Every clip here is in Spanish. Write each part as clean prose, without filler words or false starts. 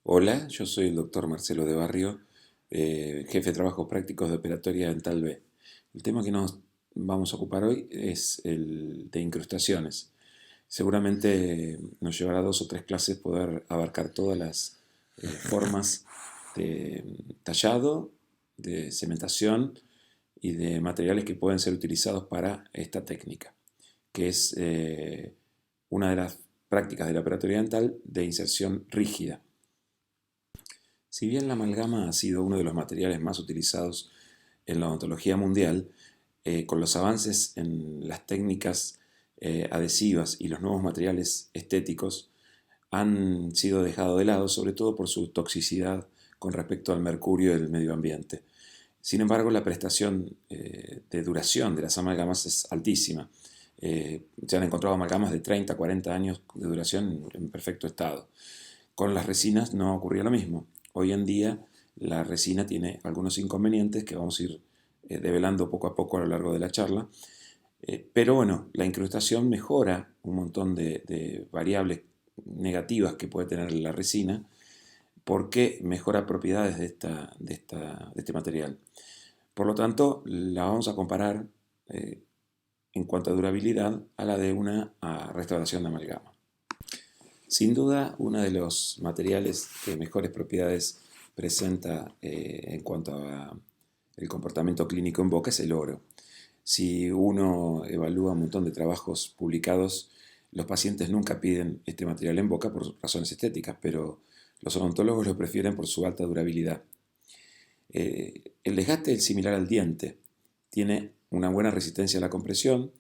Hola, yo soy el doctor Marcelo de Barrio, jefe de trabajos prácticos de Operatoria Dental B. El tema que nos vamos a ocupar hoy es el de incrustaciones. Seguramente nos llevará 2 o 3 clases poder abarcar todas las formas de tallado, de cementación y de materiales que pueden ser utilizados para esta técnica, que es una de las prácticas de la operatoria dental de inserción rígida. Si bien la amalgama ha sido uno de los materiales más utilizados en la odontología mundial, con los avances en las técnicas adhesivas y los nuevos materiales estéticos, han sido dejados de lado, sobre todo por su toxicidad con respecto al mercurio del medio ambiente. Sin embargo, la prestación de duración de las amalgamas es altísima. Se han encontrado amalgamas de 30, 40 años de duración en perfecto estado. Con las resinas no ocurría lo mismo. Hoy en día la resina tiene algunos inconvenientes que vamos a ir develando poco a poco a lo largo de la charla. Pero bueno, la incrustación mejora un montón de variables negativas que puede tener la resina porque mejora propiedades de este material. Por lo tanto, la vamos a comparar en cuanto a durabilidad a la de una restauración de amalgama. Sin duda, uno de los materiales que mejores propiedades presenta en cuanto a el comportamiento clínico en boca es el oro. Si uno evalúa un montón de trabajos publicados, los pacientes nunca piden este material en boca por razones estéticas, pero los odontólogos lo prefieren por su alta durabilidad. El desgaste es similar al diente, tiene una buena resistencia a la compresión,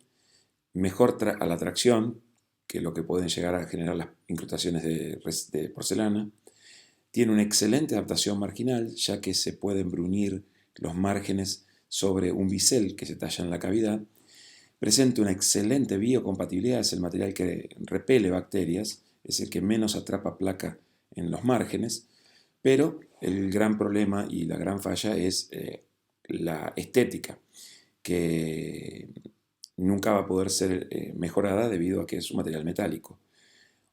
mejor a la tracción que lo que pueden llegar a generar las incrustaciones de porcelana. Tiene una excelente adaptación marginal, ya que se pueden brunir los márgenes sobre un bisel que se talla en la cavidad. Presenta una excelente biocompatibilidad, es el material que repele bacterias, es el que menos atrapa placa en los márgenes, pero el gran problema y la gran falla es la estética, que nunca va a poder ser mejorada debido a que es un material metálico.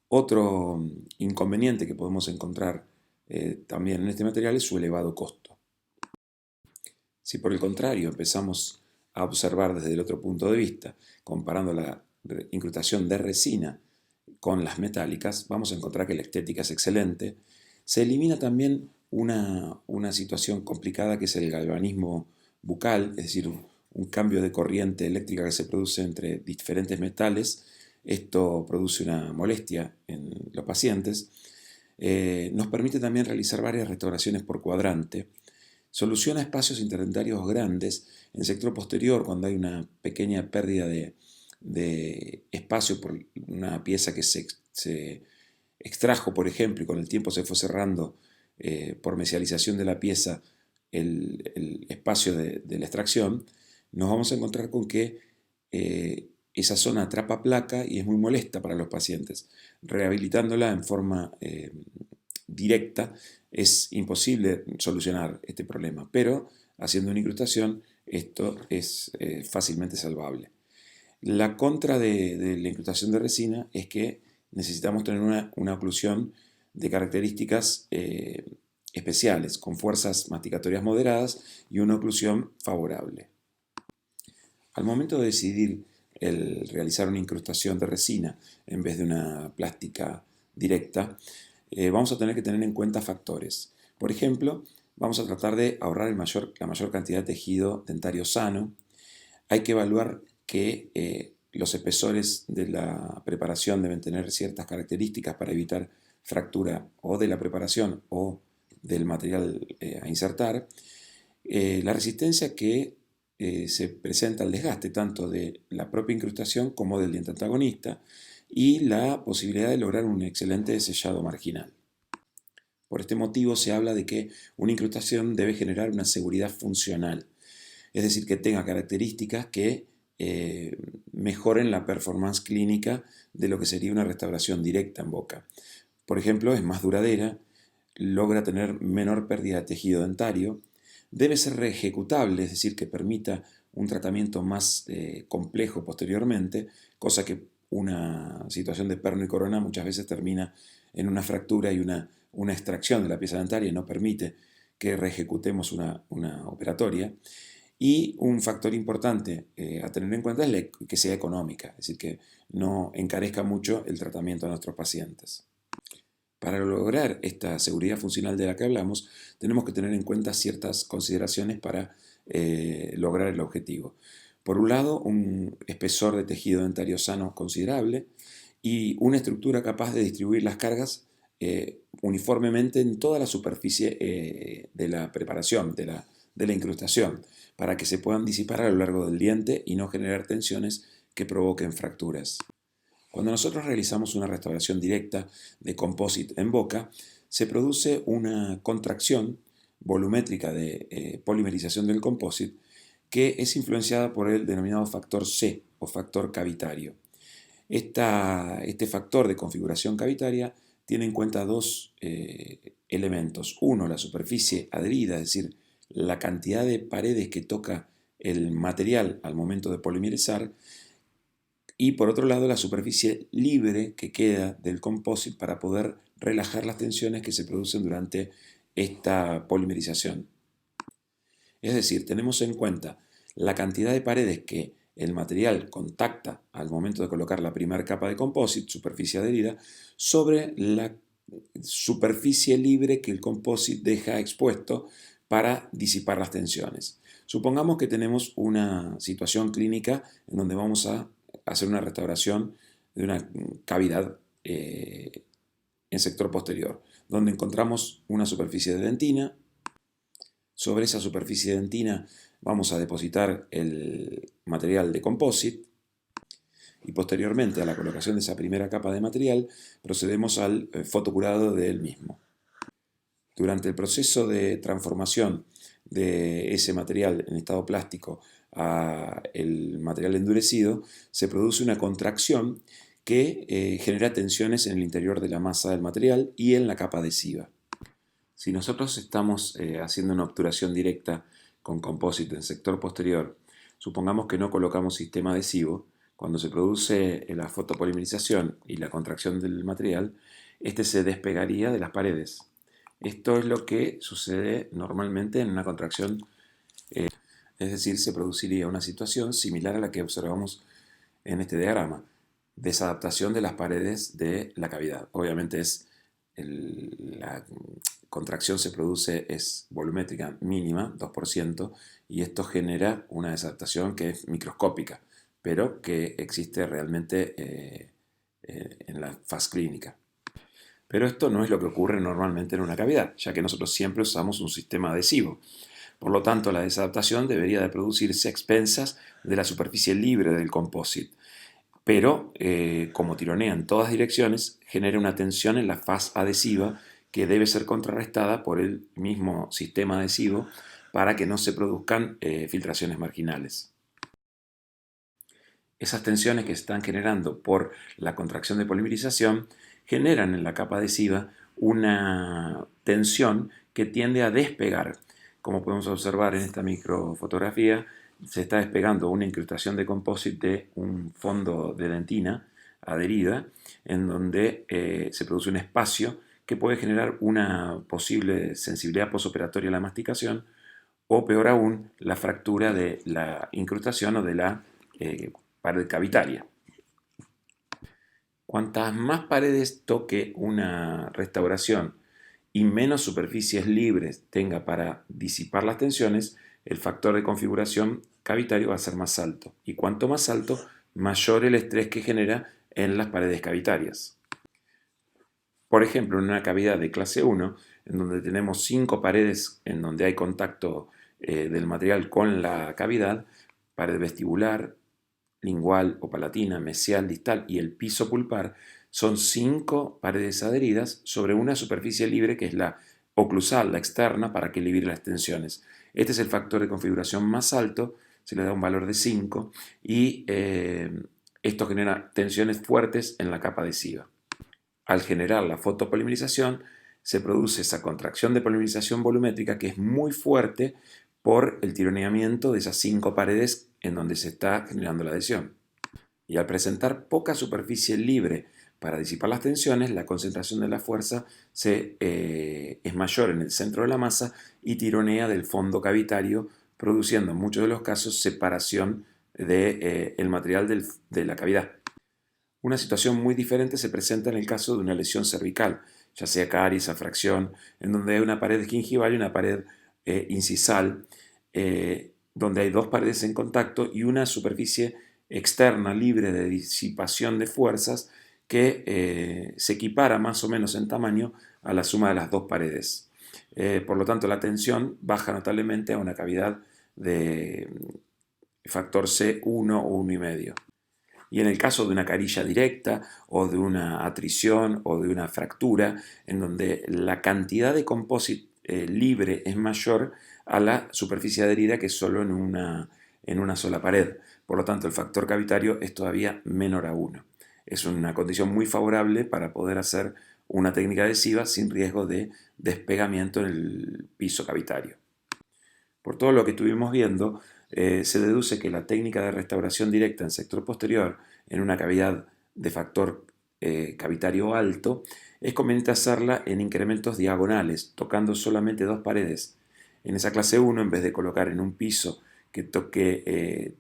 Otro inconveniente que podemos encontrar también en este material es su elevado costo. Si por el contrario empezamos a observar desde el otro punto de vista, comparando la incrustación de resina con las metálicas, vamos a encontrar que la estética es excelente. Se elimina también una situación complicada que es el galvanismo bucal, es decir, un cambio de corriente eléctrica que se produce entre diferentes metales. Esto produce una molestia en los pacientes. Nos permite también realizar varias restauraciones por cuadrante. Soluciona espacios interdentarios grandes en el sector posterior cuando hay una pequeña pérdida de espacio por una pieza que se extrajo, por ejemplo, y con el tiempo se fue cerrando por mesialización de la pieza el espacio de la extracción. Nos vamos a encontrar con que esa zona atrapa placa y es muy molesta para los pacientes. Rehabilitándola en forma directa es imposible solucionar este problema, pero haciendo una incrustación esto es fácilmente salvable. La contra de la incrustación de resina es que necesitamos tener una oclusión de características especiales, con fuerzas masticatorias moderadas y una oclusión favorable. Al momento de decidir el realizar una incrustación de resina en vez de una plástica directa, vamos a tener que tener en cuenta factores. Por ejemplo, vamos a tratar de ahorrar la mayor cantidad de tejido dentario sano. Hay que evaluar que los espesores de la preparación deben tener ciertas características para evitar fractura o de la preparación o del material a insertar. La resistencia que se presenta al desgaste tanto de la propia incrustación como del diente antagonista y la posibilidad de lograr un excelente sellado marginal. Por este motivo se habla de que una incrustación debe generar una seguridad funcional, es decir, que tenga características que mejoren la performance clínica de lo que sería una restauración directa en boca. Por ejemplo, es más duradera, logra tener menor pérdida de tejido dentario, debe ser reejecutable, es decir, que permita un tratamiento más complejo posteriormente, cosa que una situación de perno y corona muchas veces termina en una fractura y una una extracción de la pieza dentaria y no permite que reejecutemos una operatoria. Y un factor importante a tener en cuenta es que sea económica, es decir, que no encarezca mucho el tratamiento a nuestros pacientes. Para lograr esta seguridad funcional de la que hablamos, tenemos que tener en cuenta ciertas consideraciones para lograr el objetivo. Por un lado, un espesor de tejido dentario sano considerable y una estructura capaz de distribuir las cargas uniformemente en toda la superficie de la preparación, de la incrustación, para que se puedan disipar a lo largo del diente y no generar tensiones que provoquen fracturas. Cuando nosotros realizamos una restauración directa de composite en boca, se produce una contracción volumétrica de polimerización del composite que es influenciada por el denominado factor C o factor cavitario. Este factor de configuración cavitaria tiene en cuenta dos elementos. Uno, la superficie adherida, es decir, la cantidad de paredes que toca el material al momento de polimerizar, y por otro lado la superficie libre que queda del composite para poder relajar las tensiones que se producen durante esta polimerización. Es decir, tenemos en cuenta la cantidad de paredes que el material contacta al momento de colocar la primera capa de composite, superficie adherida, sobre la superficie libre que el composite deja expuesto para disipar las tensiones. Supongamos que tenemos una situación clínica en donde vamos a hacer una restauración de una cavidad en sector posterior, donde encontramos una superficie de dentina. Sobre esa superficie de dentina vamos a depositar el material de composite y posteriormente a la colocación de esa primera capa de material procedemos al fotocurado del mismo. Durante el proceso de transformación de ese material en estado plástico a el material endurecido, se produce una contracción que genera tensiones en el interior de la masa del material y en la capa adhesiva. Si nosotros estamos haciendo una obturación directa con compósito en sector posterior, supongamos que no colocamos sistema adhesivo, cuando se produce la fotopolimerización y la contracción del material, este se despegaría de las paredes. Esto es lo que sucede normalmente en una contracción, es decir, se produciría una situación similar a la que observamos en este diagrama, desadaptación de las paredes de la cavidad. Obviamente la contracción se produce es volumétrica mínima, 2%, y esto genera una desadaptación que es microscópica, pero que existe realmente en la faz clínica. Pero esto no es lo que ocurre normalmente en una cavidad, ya que nosotros siempre usamos un sistema adhesivo. Por lo tanto, la desadaptación debería de producirse a expensas de la superficie libre del composite. Pero, como tironea en todas direcciones, genera una tensión en la faz adhesiva que debe ser contrarrestada por el mismo sistema adhesivo para que no se produzcan filtraciones marginales. Esas tensiones que se están generando por la contracción de polimerización generan en la capa adhesiva una tensión que tiende a despegar. Como podemos observar en esta microfotografía, se está despegando una incrustación de composite de un fondo de dentina adherida, en donde se produce un espacio que puede generar una posible sensibilidad posoperatoria a la masticación o, peor aún, la fractura de la incrustación o de la pared cavitaria. Cuantas más paredes toque una restauración y menos superficies libres tenga para disipar las tensiones, el factor de configuración cavitario va a ser más alto. Y cuanto más alto, mayor el estrés que genera en las paredes cavitarias. Por ejemplo, en una cavidad de clase 1, en donde tenemos 5 paredes en donde hay contacto del material con la cavidad, pared vestibular, lingual o palatina, mesial, distal y el piso pulpar, son 5 paredes adheridas sobre una superficie libre que es la oclusal, la externa, para que libere las tensiones. Este es el factor de configuración más alto, se le da un valor de 5 y esto genera tensiones fuertes en la capa adhesiva. Al generar la fotopolimerización, se produce esa contracción de polimerización volumétrica que es muy fuerte por el tironeamiento de esas 5 paredes en donde se está generando la adhesión. Y al presentar poca superficie libre para disipar las tensiones, la concentración de la fuerza es mayor en el centro de la masa y tironea del fondo cavitario, produciendo en muchos de los casos separación del material de la cavidad. Una situación muy diferente se presenta en el caso de una lesión cervical, ya sea caries, afracción, en donde hay una pared gingival y una pared incisal, donde hay dos paredes en contacto y una superficie externa libre de disipación de fuerzas que se equipara más o menos en tamaño a la suma de las dos paredes. Por lo tanto, la tensión baja notablemente a una cavidad de factor C1 o 1,5. Y en el caso de una carilla directa o de una atrición o de una fractura, en donde la cantidad de composite libre es mayor a la superficie adherida que solo en una sola pared. Por lo tanto, el factor cavitario es todavía menor a 1. Es una condición muy favorable para poder hacer una técnica adhesiva sin riesgo de despegamiento en el piso cavitario. Por todo lo que estuvimos viendo, se deduce que la técnica de restauración directa en sector posterior en una cavidad de factor cavitario alto es conveniente hacerla en incrementos diagonales, tocando solamente dos paredes. En esa clase 1, en vez de colocar en un piso que toque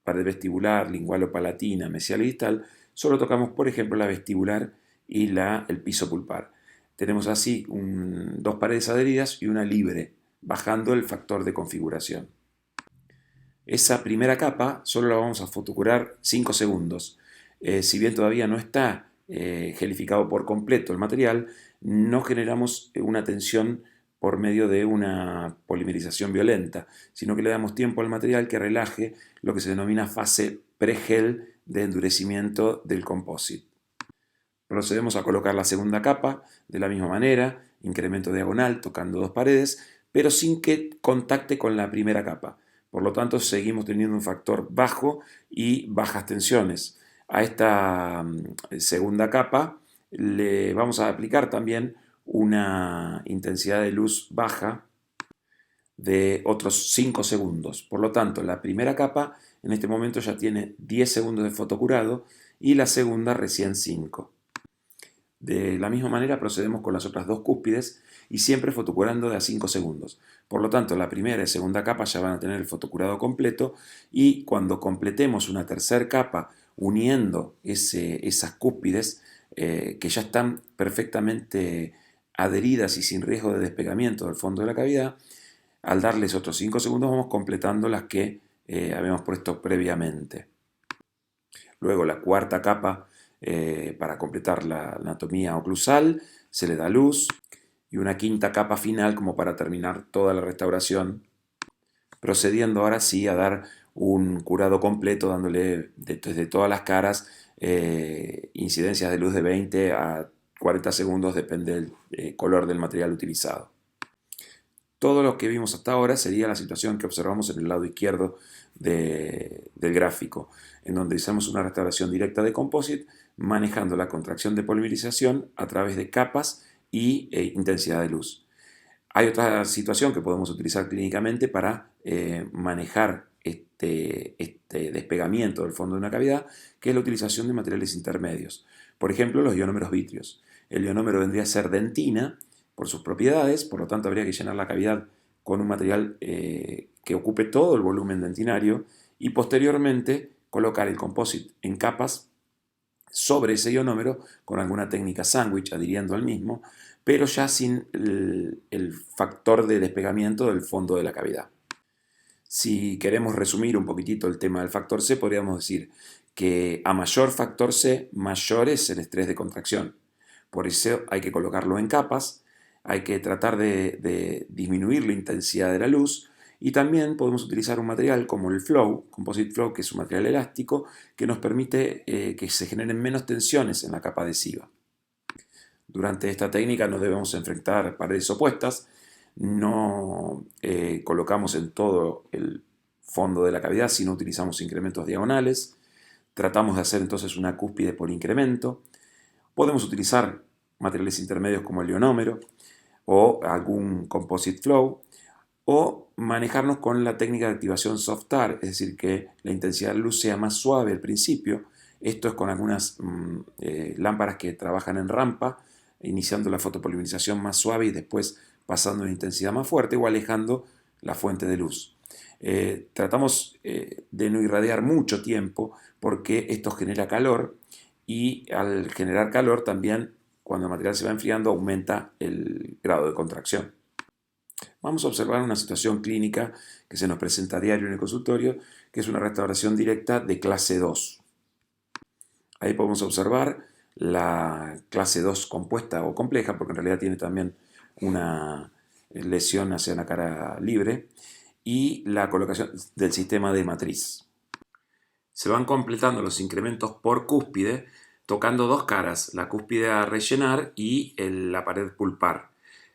pared vestibular, lingual o palatina, mesial y distal, solo tocamos, por ejemplo, la vestibular y el piso pulpar. Tenemos así dos paredes adheridas y una libre, bajando el factor de configuración. Esa primera capa solo la vamos a fotocurar 5 segundos. Si bien todavía no está gelificado por completo el material, no generamos una tensión por medio de una polimerización violenta, sino que le damos tiempo al material que relaje lo que se denomina fase pregel de endurecimiento del composite. Procedemos a colocar la segunda capa de la misma manera, incremento diagonal tocando dos paredes, pero sin que contacte con la primera capa. Por lo tanto, seguimos teniendo un factor bajo y bajas tensiones. A esta segunda capa le vamos a aplicar también una intensidad de luz baja de otros 5 segundos. Por lo tanto, la primera capa en este momento ya tiene 10 segundos de fotocurado y la segunda recién 5. De la misma manera procedemos con las otras dos cúspides y siempre fotocurando de a 5 segundos. Por lo tanto, la primera y segunda capa ya van a tener el fotocurado completo y cuando completemos una tercera capa uniendo esas cúspides que ya están perfectamente adheridas y sin riesgo de despegamiento del fondo de la cavidad, al darles otros 5 segundos vamos completando las que habíamos puesto previamente. Luego la cuarta capa para completar la anatomía oclusal, se le da luz y una quinta capa final como para terminar toda la restauración, procediendo ahora sí a dar un curado completo dándole desde todas las caras incidencias de luz de 20 a 40 segundos, depende del color del material utilizado. Todo lo que vimos hasta ahora sería la situación que observamos en el lado izquierdo del gráfico, en donde hicimos una restauración directa de composite manejando la contracción de polimerización a través de capas y intensidad de luz. Hay otra situación que podemos utilizar clínicamente para manejar este despegamiento del fondo de una cavidad, que es la utilización de materiales intermedios. Por ejemplo, los ionómeros vítreos. El ionómero vendría a ser dentina por sus propiedades, por lo tanto habría que llenar la cavidad con un material que ocupe todo el volumen dentinario y posteriormente colocar el composite en capas sobre ese ionómero con alguna técnica sándwich adhiriendo al mismo, pero ya sin el factor de despegamiento del fondo de la cavidad. Si queremos resumir un poquitito el tema del factor C, podríamos decir que a mayor factor C, mayor es el estrés de contracción. Por eso hay que colocarlo en capas, hay que tratar de disminuir la intensidad de la luz y también podemos utilizar un material como el flow, composite flow, que es un material elástico que nos permite que se generen menos tensiones en la capa adhesiva. Durante esta técnica no debemos enfrentar paredes opuestas, no colocamos en todo el fondo de la cavidad, sino utilizamos incrementos diagonales, tratamos de hacer entonces una cúspide por incremento, podemos utilizar materiales intermedios como el ionómero o algún composite flow, o manejarnos con la técnica de activación soft tar, es decir, que la intensidad de luz sea más suave al principio, Esto es con algunas lámparas que trabajan en rampa, iniciando la fotopolimerización más suave y después pasando a una intensidad más fuerte o alejando la fuente de luz. Tratamos de no irradiar mucho tiempo porque esto genera calor y al generar calor también, cuando el material se va enfriando, aumenta el grado de contracción. Vamos a observar una situación clínica que se nos presenta a diario en el consultorio, que es una restauración directa de clase 2. Ahí podemos observar la clase 2 compuesta o compleja, porque en realidad tiene también una lesión hacia la cara libre, y la colocación del sistema de matriz. Se van completando los incrementos por cúspide, tocando dos caras, la cúspide a rellenar y la pared pulpar.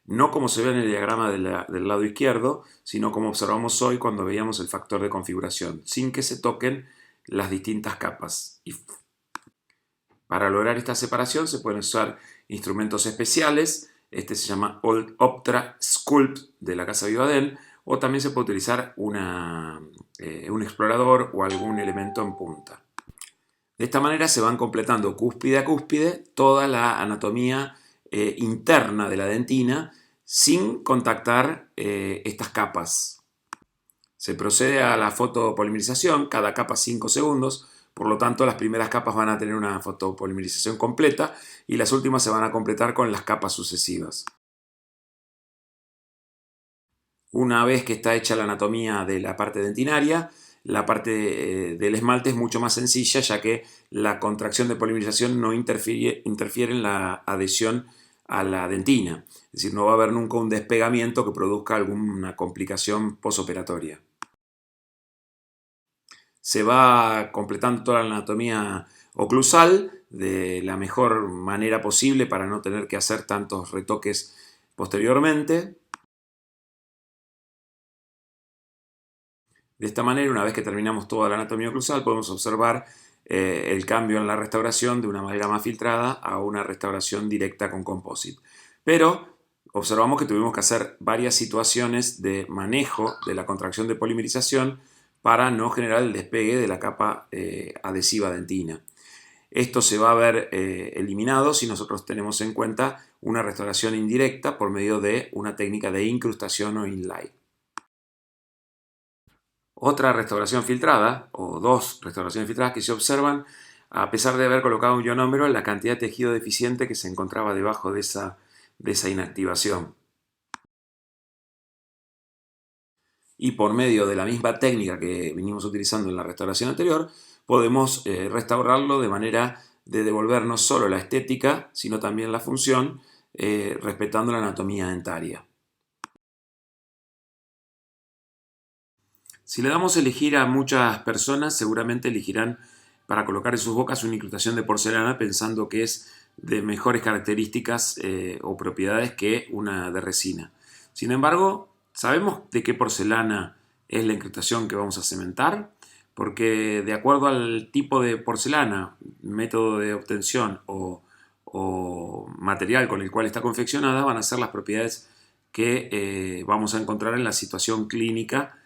No como se ve en el diagrama del lado izquierdo, sino como observamos hoy cuando veíamos el factor de configuración, sin que se toquen las distintas capas. Y para lograr esta separación se pueden usar instrumentos especiales. Este se llama Optra Sculpt de la casa Vivadent, o también se puede utilizar un explorador o algún elemento en punta. De esta manera se van completando cúspide a cúspide toda la anatomía interna de la dentina sin contactar estas capas. Se procede a la fotopolimerización, cada capa 5 segundos, por lo tanto las primeras capas van a tener una fotopolimerización completa y las últimas se van a completar con las capas sucesivas. Una vez que está hecha la anatomía de la parte dentinaria, la parte del esmalte es mucho más sencilla, ya que la contracción de polimerización no interfiere en la adhesión a la dentina. Es decir, no va a haber nunca un despegamiento que produzca alguna complicación posoperatoria. Se va completando toda la anatomía oclusal de la mejor manera posible para no tener que hacer tantos retoques posteriormente. De esta manera, una vez que terminamos toda la anatomía oclusal, podemos observar el cambio en la restauración de una amalgama filtrada a una restauración directa con composite. Pero observamos que tuvimos que hacer varias situaciones de manejo de la contracción de polimerización para no generar el despegue de la capa adhesiva dentina. Esto se va a ver eliminado si nosotros tenemos en cuenta una restauración indirecta por medio de una técnica de incrustación o inlay. Otra restauración filtrada, o dos restauraciones filtradas que se observan, a pesar de haber colocado un ionómero, la cantidad de tejido deficiente que se encontraba debajo de esa inactivación. Y por medio de la misma técnica que venimos utilizando en la restauración anterior, podemos restaurarlo de manera de devolver no solo la estética, sino también la función, respetando la anatomía dentaria. Si le damos a elegir a muchas personas, seguramente elegirán para colocar en sus bocas una incrustación de porcelana pensando que es de mejores características o propiedades que una de resina. Sin embargo, ¿sabemos de qué porcelana es la incrustación que vamos a cementar? Porque de acuerdo al tipo de porcelana, método de obtención o material con el cual está confeccionada, van a ser las propiedades que vamos a encontrar en la situación clínica.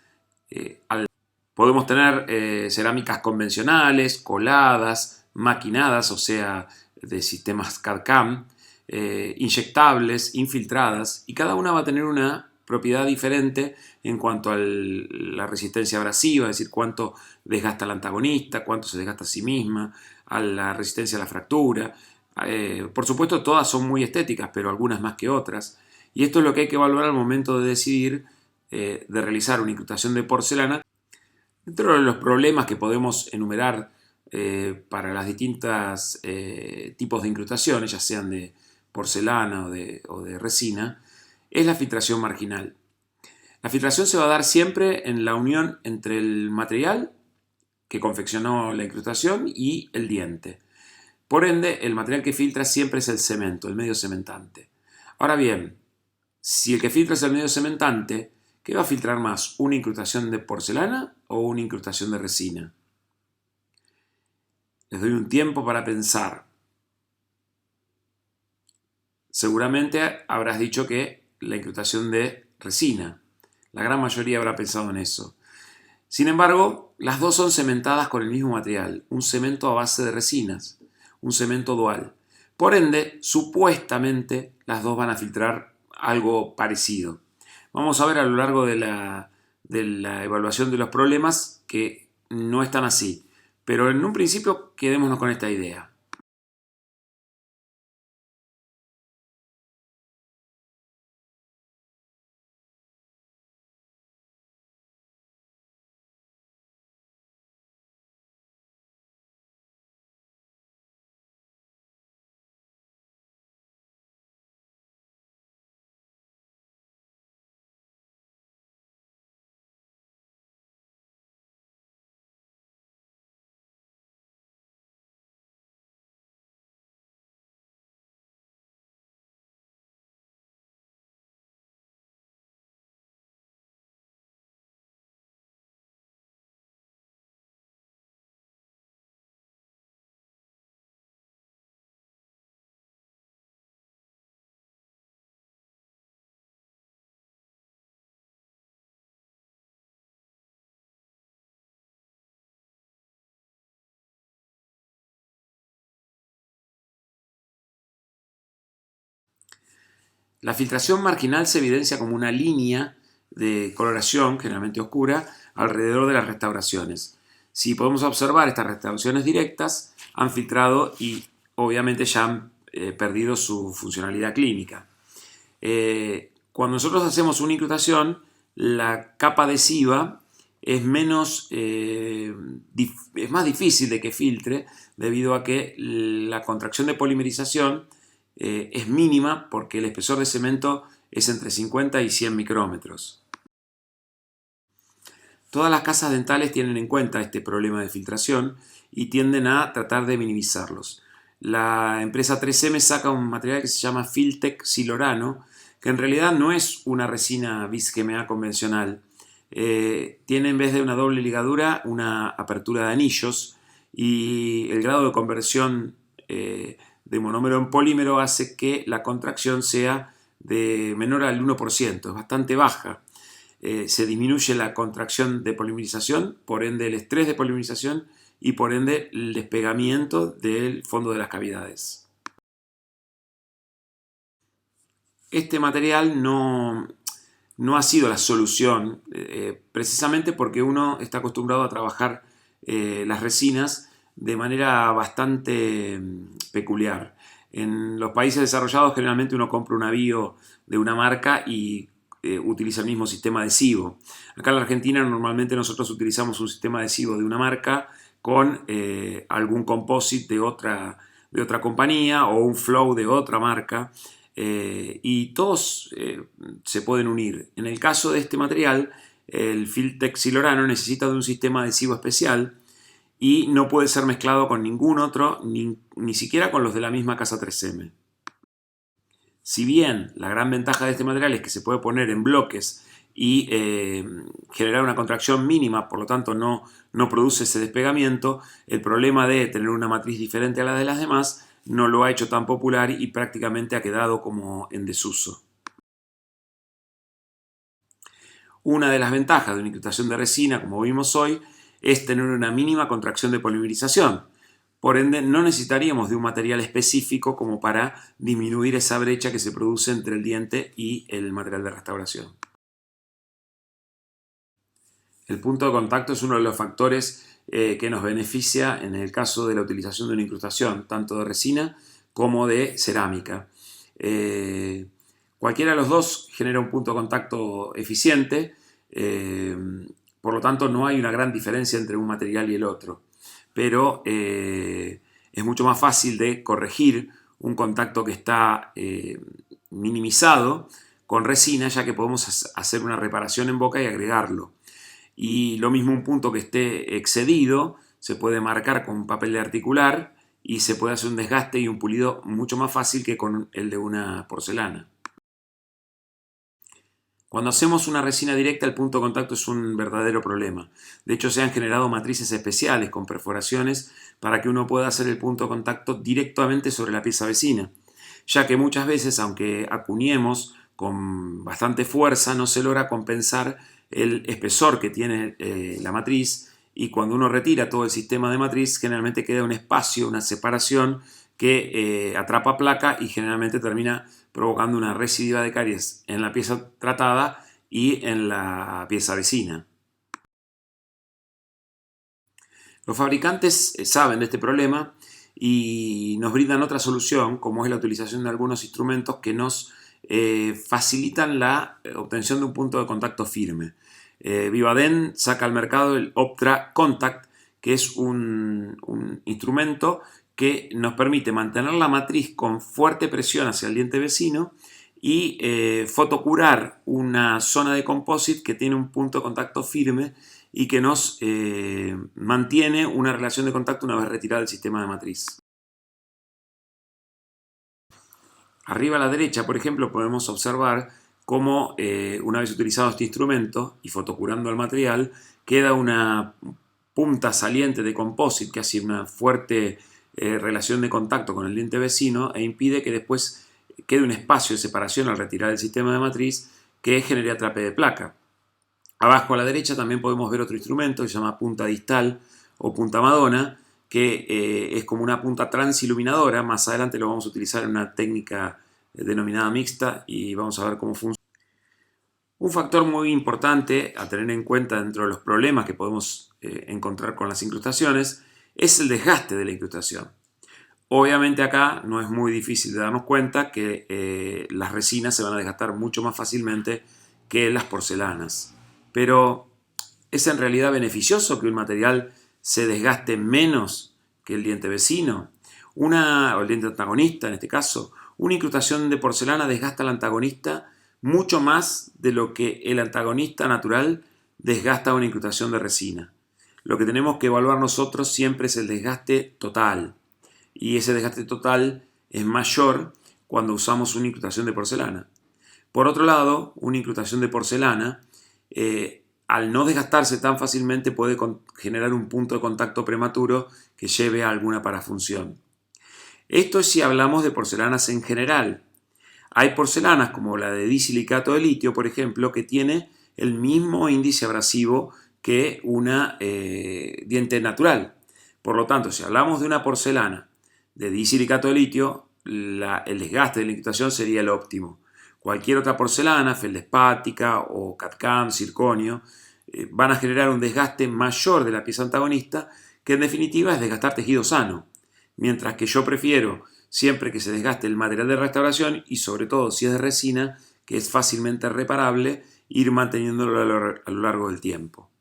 Podemos tener cerámicas convencionales, coladas, maquinadas, o sea, de sistemas CAD-CAM, inyectables, infiltradas, y cada una va a tener una propiedad diferente en cuanto a la resistencia abrasiva, es decir, cuánto desgasta al antagonista, cuánto se desgasta a sí misma, a la resistencia a la fractura. Por supuesto, todas son muy estéticas, pero algunas más que otras. Y esto es lo que hay que evaluar al momento de decidir de realizar una incrustación de porcelana. Dentro de los problemas que podemos enumerar para las distintas tipos de incrustaciones, ya sean de porcelana o de resina, es la filtración marginal. La filtración se va a dar siempre en la unión entre el material que confeccionó la incrustación y el diente. Por ende, el material que filtra siempre es el cemento, el medio cementante. Ahora bien, si el que filtra es el medio cementante, ¿qué va a filtrar más? ¿Una incrustación de porcelana o una incrustación de resina? Les doy un tiempo para pensar. Seguramente habrás dicho que la incrustación de resina. La gran mayoría habrá pensado en eso. Sin embargo, las dos son cementadas con el mismo material, un cemento a base de resinas, un cemento dual. Por ende, supuestamente las dos van a filtrar algo parecido. Vamos a ver a lo largo de la evaluación de los problemas que no están así, pero en un principio quedémonos con esta idea. La filtración marginal se evidencia como una línea de coloración, generalmente oscura, alrededor de las restauraciones. Si podemos observar, estas restauraciones directas han filtrado y obviamente ya han perdido su funcionalidad clínica. Cuando nosotros hacemos una incrustación, la capa adhesiva es más difícil de que filtre debido a que la contracción de polimerización es mínima porque el espesor de cemento es entre 50 y 100 micrómetros. Todas las casas dentales tienen en cuenta este problema de filtración y tienden a tratar de minimizarlos. La empresa 3M saca un material que se llama Filtec Silorano, que en realidad no es una resina bis-GMA convencional. Tiene en vez de una doble ligadura una apertura de anillos y el grado de conversión de monómero en polímero hace que la contracción sea de menor al 1%, es bastante baja. Se disminuye la contracción de polimerización, por ende el estrés de polimerización y por ende el despegamiento del fondo de las cavidades. Este material no ha sido la solución, precisamente porque uno está acostumbrado a trabajar las resinas de manera bastante peculiar. En los países desarrollados generalmente uno compra un avío de una marca y utiliza el mismo sistema adhesivo. Acá en la Argentina normalmente nosotros utilizamos un sistema adhesivo de una marca con algún composite de otra compañía o un flow de otra marca. Y todos se pueden unir. En el caso de este material, el Filtec Silorano necesita de un sistema adhesivo especial y no puede ser mezclado con ningún otro, ni siquiera con los de la misma casa 3M. Si bien la gran ventaja de este material es que se puede poner en bloques y generar una contracción mínima, por lo tanto no produce ese despegamiento, el problema de tener una matriz diferente a la de las demás no lo ha hecho tan popular y prácticamente ha quedado como en desuso. Una de las ventajas de una incrustación de resina, como vimos hoy, es tener una mínima contracción de polimerización. Por ende, no necesitaríamos de un material específico como para disminuir esa brecha que se produce entre el diente y el material de restauración. El punto de contacto es uno de los factores que nos beneficia en el caso de la utilización de una incrustación, tanto de resina como de cerámica. Cualquiera de los dos genera un punto de contacto eficiente, por lo tanto no hay una gran diferencia entre un material y el otro, pero es mucho más fácil de corregir un contacto que está minimizado con resina, ya que podemos hacer una reparación en boca y agregarlo. Y lo mismo un punto que esté excedido se puede marcar con un papel de articular y se puede hacer un desgaste y un pulido mucho más fácil que con el de una porcelana. Cuando hacemos una resina directa, el punto de contacto es un verdadero problema. De hecho, se han generado matrices especiales con perforaciones para que uno pueda hacer el punto de contacto directamente sobre la pieza vecina, ya que muchas veces, aunque acuñemos con bastante fuerza no se logra compensar el espesor que tiene la matriz, y cuando uno retira todo el sistema de matriz generalmente queda un espacio, una separación que atrapa placa y generalmente termina provocando una recidiva de caries en la pieza tratada y en la pieza vecina. Los fabricantes saben de este problema y nos brindan otra solución, como es la utilización de algunos instrumentos que nos facilitan la obtención de un punto de contacto firme. Vivaden saca al mercado el Optra Contact, que es un instrumento que nos permite mantener la matriz con fuerte presión hacia el diente vecino y fotocurar una zona de composite que tiene un punto de contacto firme y que nos mantiene una relación de contacto una vez retirado el sistema de matriz. Arriba a la derecha, por ejemplo, podemos observar cómo una vez utilizado este instrumento y fotocurando el material, queda una punta saliente de composite que hace una fuerte relación de contacto con el diente vecino e impide que después quede un espacio de separación al retirar el sistema de matriz que genere atrape de placa. Abajo a la derecha también podemos ver otro instrumento que se llama punta distal o punta Madonna, que es como una punta transiluminadora. Más adelante lo vamos a utilizar en una técnica denominada mixta y vamos a ver cómo funciona. Un factor muy importante a tener en cuenta dentro de los problemas que podemos encontrar con las incrustaciones es el desgaste de la incrustación. Obviamente acá no es muy difícil de darnos cuenta que las resinas se van a desgastar mucho más fácilmente que las porcelanas. Pero ¿es en realidad beneficioso que un material se desgaste menos que el diente vecino? O el diente antagonista en este caso. Una incrustación de porcelana desgasta al antagonista mucho más de lo que el antagonista natural desgasta una incrustación de resina. Lo que tenemos que evaluar nosotros siempre es el desgaste total. Y ese desgaste total es mayor cuando usamos una incrustación de porcelana. Por otro lado, una incrustación de porcelana, al no desgastarse tan fácilmente, puede generar un punto de contacto prematuro que lleve a alguna parafunción. Esto es si hablamos de porcelanas en general. Hay porcelanas como la de disilicato de litio, por ejemplo, que tiene el mismo índice abrasivo que una diente natural. Por lo tanto, si hablamos de una porcelana de disilicato de litio, el desgaste de la incrustación sería el óptimo. Cualquier otra porcelana, feldespática o CAD-CAM, circonio, van a generar un desgaste mayor de la pieza antagonista, que en definitiva es desgastar tejido sano. Mientras que yo prefiero siempre que se desgaste el material de restauración y sobre todo si es de resina, que es fácilmente reparable, ir manteniéndolo a lo largo del tiempo.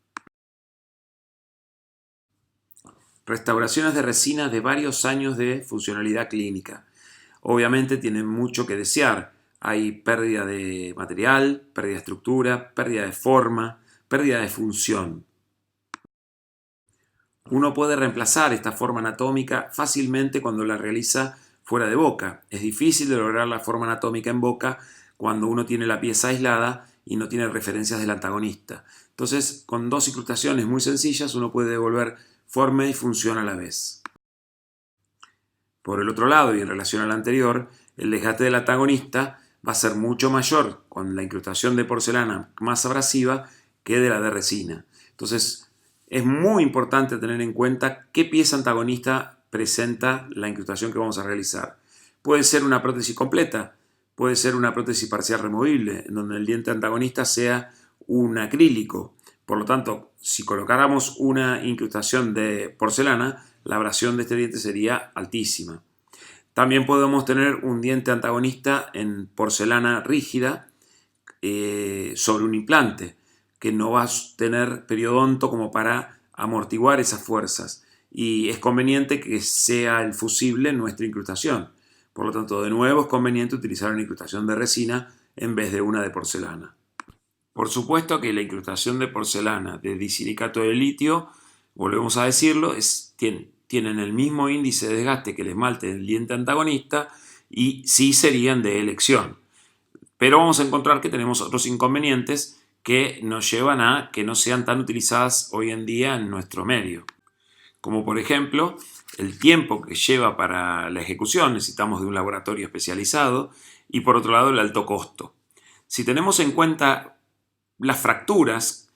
Restauraciones de resina de varios años de funcionalidad clínica. Obviamente tienen mucho que desear. Hay pérdida de material, pérdida de estructura, pérdida de forma, pérdida de función. Uno puede reemplazar esta forma anatómica fácilmente cuando la realiza fuera de boca. Es difícil de lograr la forma anatómica en boca cuando uno tiene la pieza aislada y no tiene referencias del antagonista. Entonces, con dos incrustaciones muy sencillas, uno puede devolver forma y función a la vez. Por el otro lado, y en relación al anterior, el desgaste del antagonista va a ser mucho mayor con la incrustación de porcelana más abrasiva que de la de resina. Entonces, es muy importante tener en cuenta qué pieza antagonista presenta la incrustación que vamos a realizar. Puede ser una prótesis completa, puede ser una prótesis parcial removible, en donde el diente antagonista sea un acrílico. Por lo tanto, si colocáramos una incrustación de porcelana, la abrasión de este diente sería altísima. También podemos tener un diente antagonista en porcelana rígida sobre un implante, que no va a tener periodonto como para amortiguar esas fuerzas. Y es conveniente que sea el fusible nuestra incrustación. Por lo tanto, de nuevo es conveniente utilizar una incrustación de resina en vez de una de porcelana. Por supuesto que la incrustación de porcelana de disilicato de litio, volvemos a decirlo, tienen el mismo índice de desgaste que el esmalte del diente antagonista y sí serían de elección. Pero vamos a encontrar que tenemos otros inconvenientes que nos llevan a que no sean tan utilizadas hoy en día en nuestro medio. Como por ejemplo, el tiempo que lleva para la ejecución, necesitamos de un laboratorio especializado, y por otro lado el alto costo. Si tenemos en cuenta las fracturas,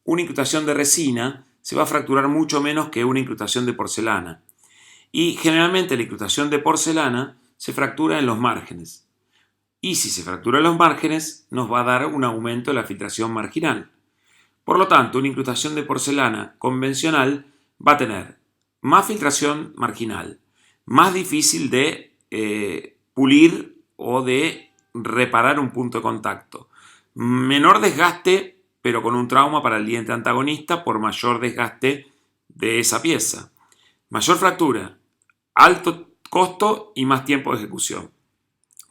una incrustación de resina se va a fracturar mucho menos que una incrustación de porcelana. Y generalmente la incrustación de porcelana se fractura en los márgenes. Y si se fractura en los márgenes, nos va a dar un aumento de la filtración marginal. Por lo tanto, una incrustación de porcelana convencional va a tener más filtración marginal, más difícil de pulir o de reparar un punto de contacto, menor desgaste, pero con un trauma para el diente antagonista por mayor desgaste de esa pieza, mayor fractura, alto costo y más tiempo de ejecución.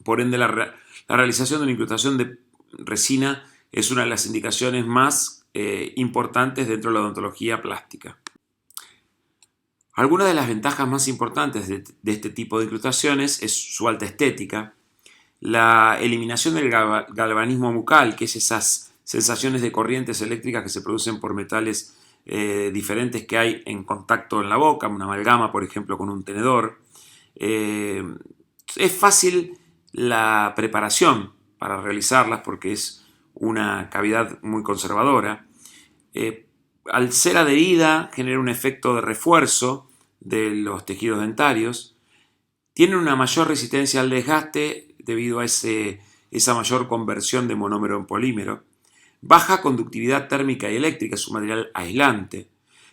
Por ende, la realización de una incrustación de resina es una de las indicaciones más importantes dentro de la odontología plástica. Algunas de las ventajas más importantes de este tipo de incrustaciones es su alta estética, la eliminación del galvanismo bucal, que es esas sensaciones de corrientes eléctricas que se producen por metales diferentes que hay en contacto en la boca, una amalgama, por ejemplo, con un tenedor. Es fácil la preparación para realizarlas porque es una cavidad muy conservadora. Al ser adherida, genera un efecto de refuerzo de los tejidos dentarios. Tiene una mayor resistencia al desgaste debido a esa mayor conversión de monómero en polímero. Baja conductividad térmica y eléctrica, es un material aislante.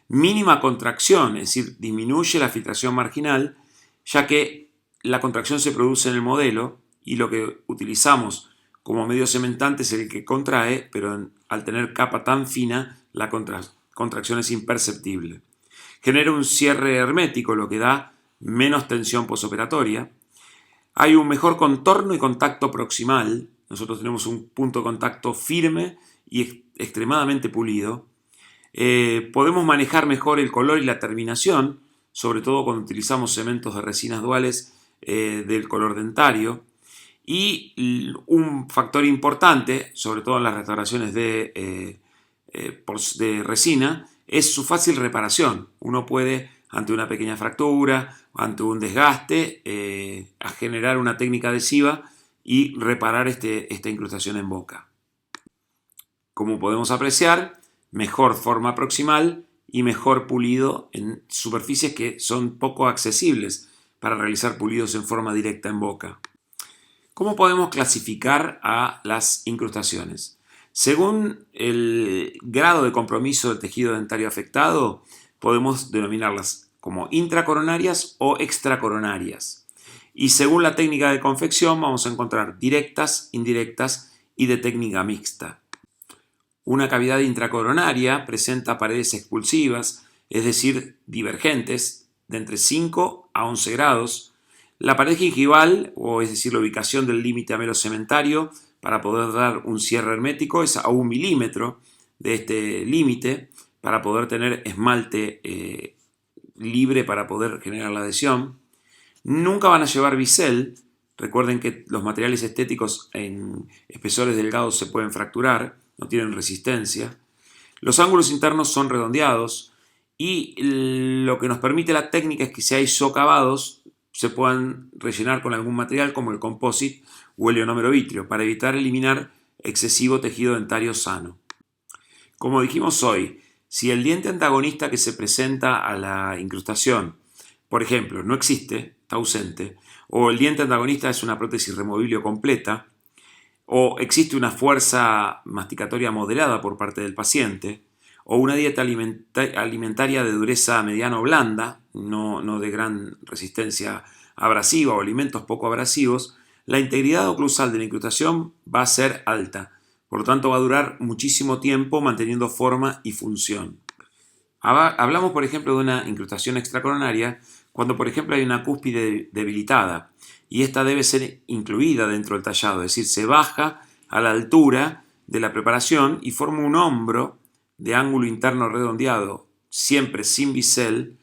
Mínima contracción, es decir, disminuye la filtración marginal, ya que la contracción se produce en el modelo y lo que utilizamos como medio cementante es el que contrae, pero al tener capa tan fina, la contracción es imperceptible. Genera un cierre hermético, lo que da menos tensión posoperatoria. Hay un mejor contorno y contacto proximal. Nosotros tenemos un punto de contacto firme y extremadamente pulido. Podemos manejar mejor el color y la terminación, sobre todo cuando utilizamos cementos de resinas duales del color dentario. Y un factor importante, sobre todo en las restauraciones de resina, es su fácil reparación. Uno puede, ante una pequeña fractura, ante un desgaste, a generar una técnica adhesiva y reparar esta incrustación en boca. Como podemos apreciar, mejor forma proximal y mejor pulido en superficies que son poco accesibles para realizar pulidos en forma directa en boca. ¿Cómo podemos clasificar a las incrustaciones? Según el grado de compromiso del tejido dentario afectado, podemos denominarlas como intracoronarias o extracoronarias. Y según la técnica de confección vamos a encontrar directas, indirectas y de técnica mixta. Una cavidad intracoronaria presenta paredes expulsivas, es decir, divergentes, de entre 5 a 11 grados. La pared gingival, o es decir, la ubicación del límite amelocementario, para poder dar un cierre hermético, es a 1 milímetro de este límite, para poder tener esmalte libre para poder generar la adhesión. Nunca van a llevar bisel. Recuerden que los materiales estéticos en espesores delgados se pueden fracturar, no tienen resistencia. Los ángulos internos son redondeados y lo que nos permite la técnica es que si hay socavados se puedan rellenar con algún material como el composite o el ionomero vítreo para evitar eliminar excesivo tejido dentario sano. Como dijimos hoy, si el diente antagonista que se presenta a la incrustación, por ejemplo, no existe, está ausente, o el diente antagonista es una prótesis removible o completa, o existe una fuerza masticatoria moderada por parte del paciente, o una dieta alimentaria de dureza mediana o blanda, no de gran resistencia abrasiva o alimentos poco abrasivos, la integridad oclusal de la incrustación va a ser alta. Por lo tanto, va a durar muchísimo tiempo manteniendo forma y función. Hablamos, por ejemplo, de una incrustación extracoronaria cuando, por ejemplo, hay una cúspide debilitada y esta debe ser incluida dentro del tallado, es decir, se baja a la altura de la preparación y forma un hombro de ángulo interno redondeado, siempre sin bisel,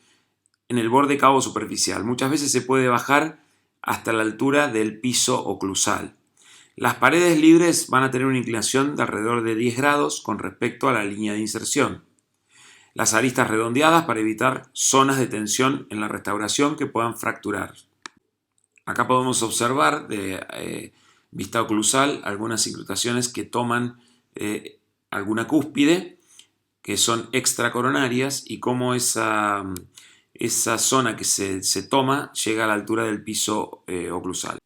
en el borde cabo superficial. Muchas veces se puede bajar hasta la altura del piso oclusal. Las paredes libres van a tener una inclinación de alrededor de 10 grados con respecto a la línea de inserción. Las aristas redondeadas para evitar zonas de tensión en la restauración que puedan fracturar. Acá podemos observar vista oclusal, algunas incrustaciones que toman alguna cúspide, que son extracoronarias, y cómo esa zona que se toma llega a la altura del piso oclusal.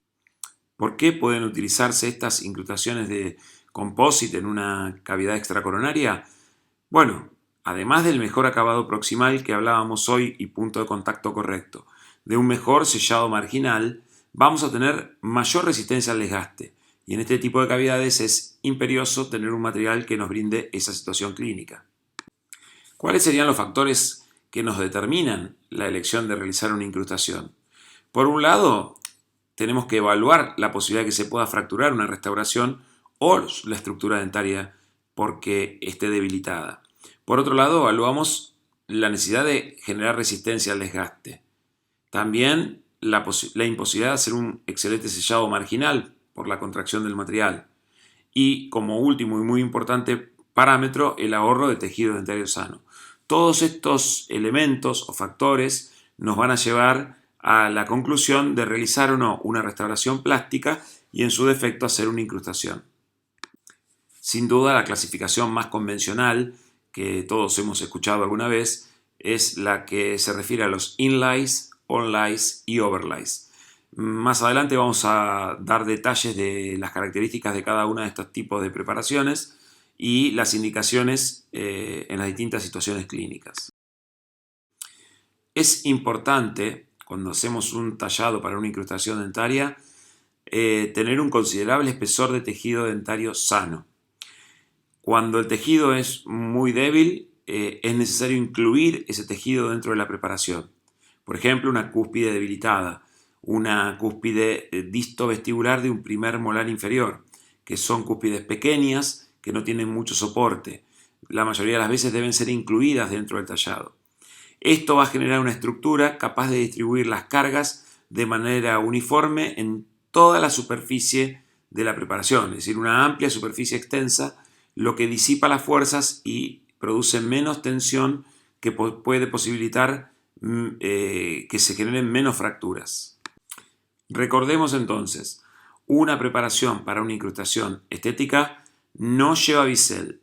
¿Por qué pueden utilizarse estas incrustaciones de composite en una cavidad extracoronaria? Bueno, además del mejor acabado proximal que hablábamos hoy y punto de contacto correcto, de un mejor sellado marginal, vamos a tener mayor resistencia al desgaste. Y en este tipo de cavidades es imperioso tener un material que nos brinde esa situación clínica. ¿Cuáles serían los factores que nos determinan la elección de realizar una incrustación? Por un lado, tenemos que evaluar la posibilidad de que se pueda fracturar una restauración o la estructura dentaria porque esté debilitada. Por otro lado, evaluamos la necesidad de generar resistencia al desgaste. También la imposibilidad de hacer un excelente sellado marginal por la contracción del material. Y como último y muy importante parámetro, el ahorro de tejido dentario sano. Todos estos elementos o factores nos van a llevar a la conclusión de realizar o no una restauración plástica y en su defecto hacer una incrustación. Sin duda, la clasificación más convencional que todos hemos escuchado alguna vez es la que se refiere a los inlays, onlays y overlays. Más adelante vamos a dar detalles de las características de cada uno de estos tipos de preparaciones y las indicaciones en las distintas situaciones clínicas. Es importante, cuando hacemos un tallado para una incrustación dentaria, tener un considerable espesor de tejido dentario sano. Cuando el tejido es muy débil, es necesario incluir ese tejido dentro de la preparación. Por ejemplo, una cúspide debilitada, una cúspide distovestibular de un primer molar inferior, que son cúspides pequeñas que no tienen mucho soporte. La mayoría de las veces deben ser incluidas dentro del tallado. Esto va a generar una estructura capaz de distribuir las cargas de manera uniforme en toda la superficie de la preparación, es decir, una amplia superficie extensa, lo que disipa las fuerzas y produce menos tensión que puede posibilitar que se generen menos fracturas. Recordemos entonces, una preparación para una incrustación estética no lleva bisel,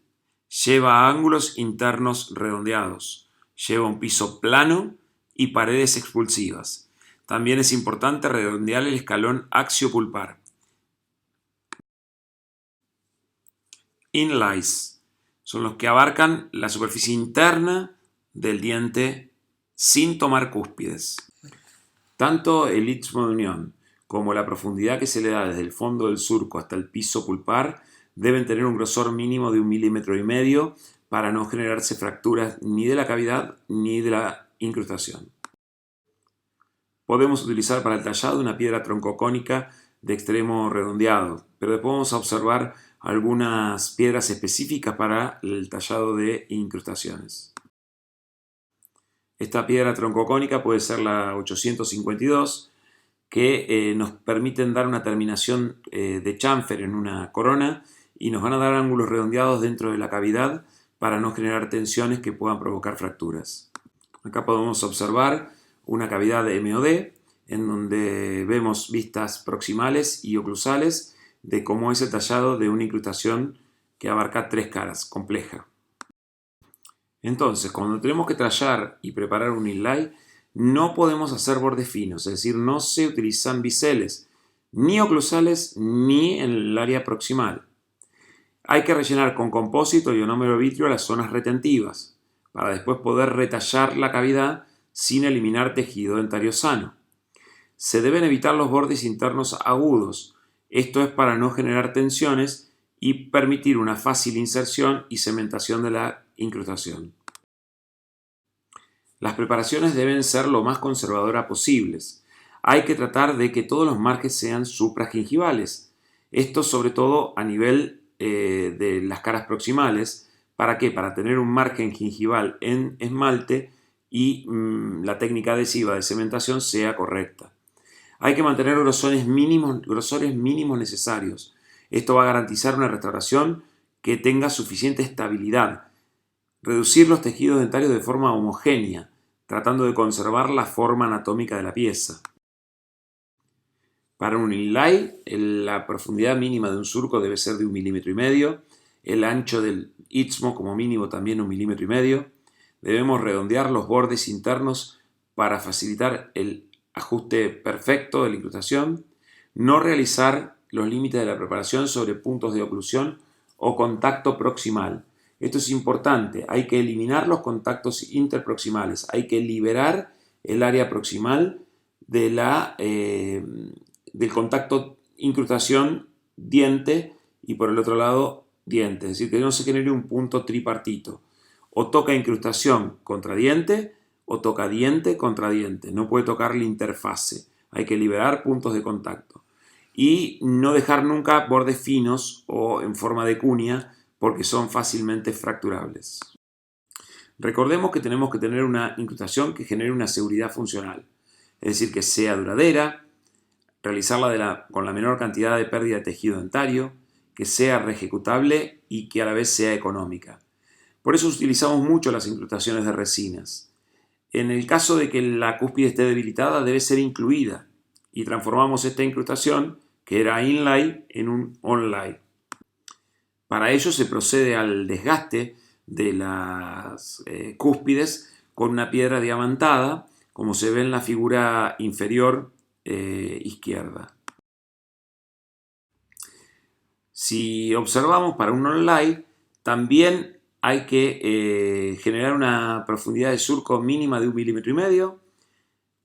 lleva ángulos internos redondeados, lleva un piso plano y paredes expulsivas. También es importante redondear el escalón axiopulpar. Inlays son los que abarcan la superficie interna del diente sin tomar cúspides. Tanto el istmo de unión como la profundidad que se le da desde el fondo del surco hasta el piso pulpar deben tener un grosor mínimo de 1,5 milímetros para no generarse fracturas ni de la cavidad ni de la incrustación. Podemos utilizar para el tallado una piedra troncocónica de extremo redondeado, pero después vamos a observar algunas piedras específicas para el tallado de incrustaciones. Esta piedra troncocónica puede ser la 852, que nos permiten dar una terminación de chamfer en una corona y nos van a dar ángulos redondeados dentro de la cavidad para no generar tensiones que puedan provocar fracturas. Acá podemos observar una cavidad de MOD en donde vemos vistas proximales y oclusales de cómo es el tallado de una incrustación que abarca 3 caras, compleja. Entonces, cuando tenemos que tallar y preparar un inlay, no podemos hacer bordes finos, es decir, no se utilizan biseles, ni oclusales ni en el área proximal. Hay que rellenar con compósito y ionómero vitrio las zonas retentivas, para después poder retallar la cavidad sin eliminar tejido dentario sano. Se deben evitar los bordes internos agudos, esto es para no generar tensiones y permitir una fácil inserción y cementación de la incrustación. Las preparaciones deben ser lo más conservadoras posibles. Hay que tratar de que todos los marges sean supragingivales. Esto sobre todo a nivel de las caras proximales. ¿Para qué? Para tener un margen gingival en esmalte y la técnica adhesiva de cementación sea correcta. Hay que mantener grosores mínimos necesarios. Esto va a garantizar una restauración que tenga suficiente estabilidad. Reducir los tejidos dentarios de forma homogénea, tratando de conservar la forma anatómica de la pieza. Para un inlay, la profundidad mínima de un surco debe ser de 1,5 milímetros. El ancho del istmo como mínimo también 1,5 milímetros. Debemos redondear los bordes internos para facilitar el ajuste perfecto de la incrustación. No realizar los límites de la preparación sobre puntos de oclusión o contacto proximal. Esto es importante, hay que eliminar los contactos interproximales, hay que liberar el área proximal de del contacto incrustación diente y por el otro lado diente, es decir, que no se genere un punto tripartito. O toca incrustación contra diente o toca diente contra diente, no puede tocar la interfase, hay que liberar puntos de contacto. Y no dejar nunca bordes finos o en forma de cuña porque son fácilmente fracturables. Recordemos que tenemos que tener una incrustación que genere una seguridad funcional, es decir, que sea duradera, realizarla con la menor cantidad de pérdida de tejido dentario, que sea reejecutable y que a la vez sea económica. Por eso utilizamos mucho las incrustaciones de resinas. En el caso de que la cúspide esté debilitada, debe ser incluida y transformamos esta incrustación, que era inlay, en un onlay. Para ello se procede al desgaste de las cúspides con una piedra diamantada, como se ve en la figura inferior izquierda. Si observamos para un onlay, también hay que generar una profundidad de surco mínima de 1,5 milímetros,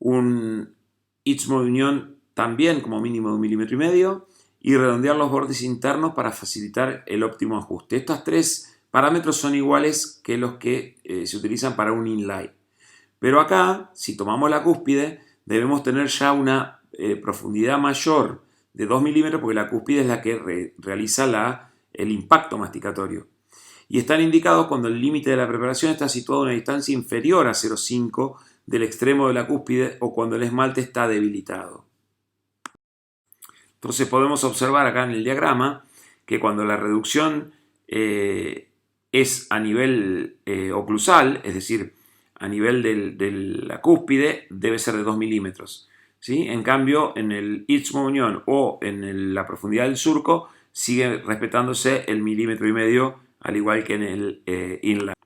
un istmo de unión también como mínimo de 1,5 milímetros y redondear los bordes internos para facilitar el óptimo ajuste. Estos tres parámetros son iguales que los que se utilizan para un inlay. Pero acá, si tomamos la cúspide, debemos tener ya una profundidad mayor de 2 milímetros porque la cúspide es la que realiza el impacto masticatorio. Y están indicados cuando el límite de la preparación está situado a una distancia inferior a 0,5 del extremo de la cúspide o cuando el esmalte está debilitado. Entonces podemos observar acá en el diagrama que cuando la reducción es a nivel oclusal, es decir, a nivel de la cúspide, debe ser de 2 milímetros. ¿Sí? En cambio, en el istmo de unión o en la profundidad del surco, sigue respetándose el 1,5 milímetros, al igual que en el inlay.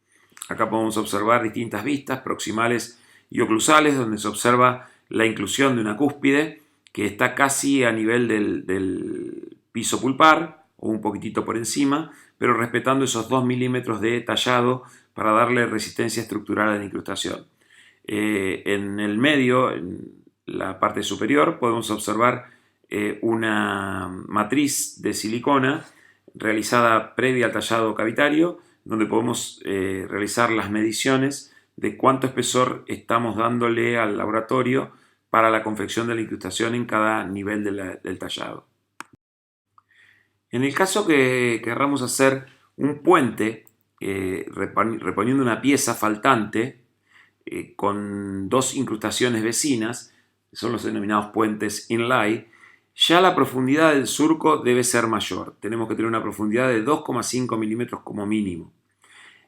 Acá podemos observar distintas vistas proximales y oclusales, donde se observa la inclusión de una cúspide que está casi a nivel del piso pulpar o un poquitito por encima, pero respetando esos 2 milímetros de tallado para darle resistencia estructural a la incrustación. En el medio, en la parte superior, podemos observar una matriz de silicona realizada previa al tallado cavitario, donde podemos realizar las mediciones de cuánto espesor estamos dándole al laboratorio para la confección de la incrustación en cada nivel del tallado. En el caso que querramos hacer un puente reponiendo una pieza faltante con dos incrustaciones vecinas, que son los denominados puentes inlay, ya la profundidad del surco debe ser mayor. Tenemos que tener una profundidad de 2,5 milímetros como mínimo.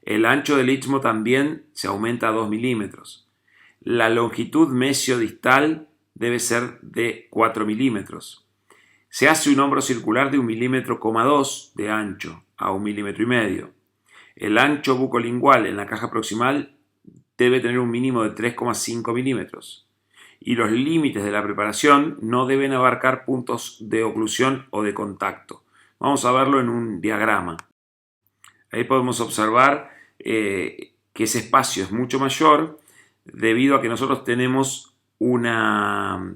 El ancho del istmo también se aumenta a 2 milímetros. La longitud mesiodistal debe ser de 4 milímetros. Se hace un hombro circular de 1,2 milímetros de ancho a 1,5 milímetros. El ancho bucolingual en la caja proximal debe tener un mínimo de 3,5 milímetros. Y los límites de la preparación no deben abarcar puntos de oclusión o de contacto. Vamos a verlo en un diagrama. Ahí podemos observar que ese espacio es mucho mayor debido a que nosotros tenemos un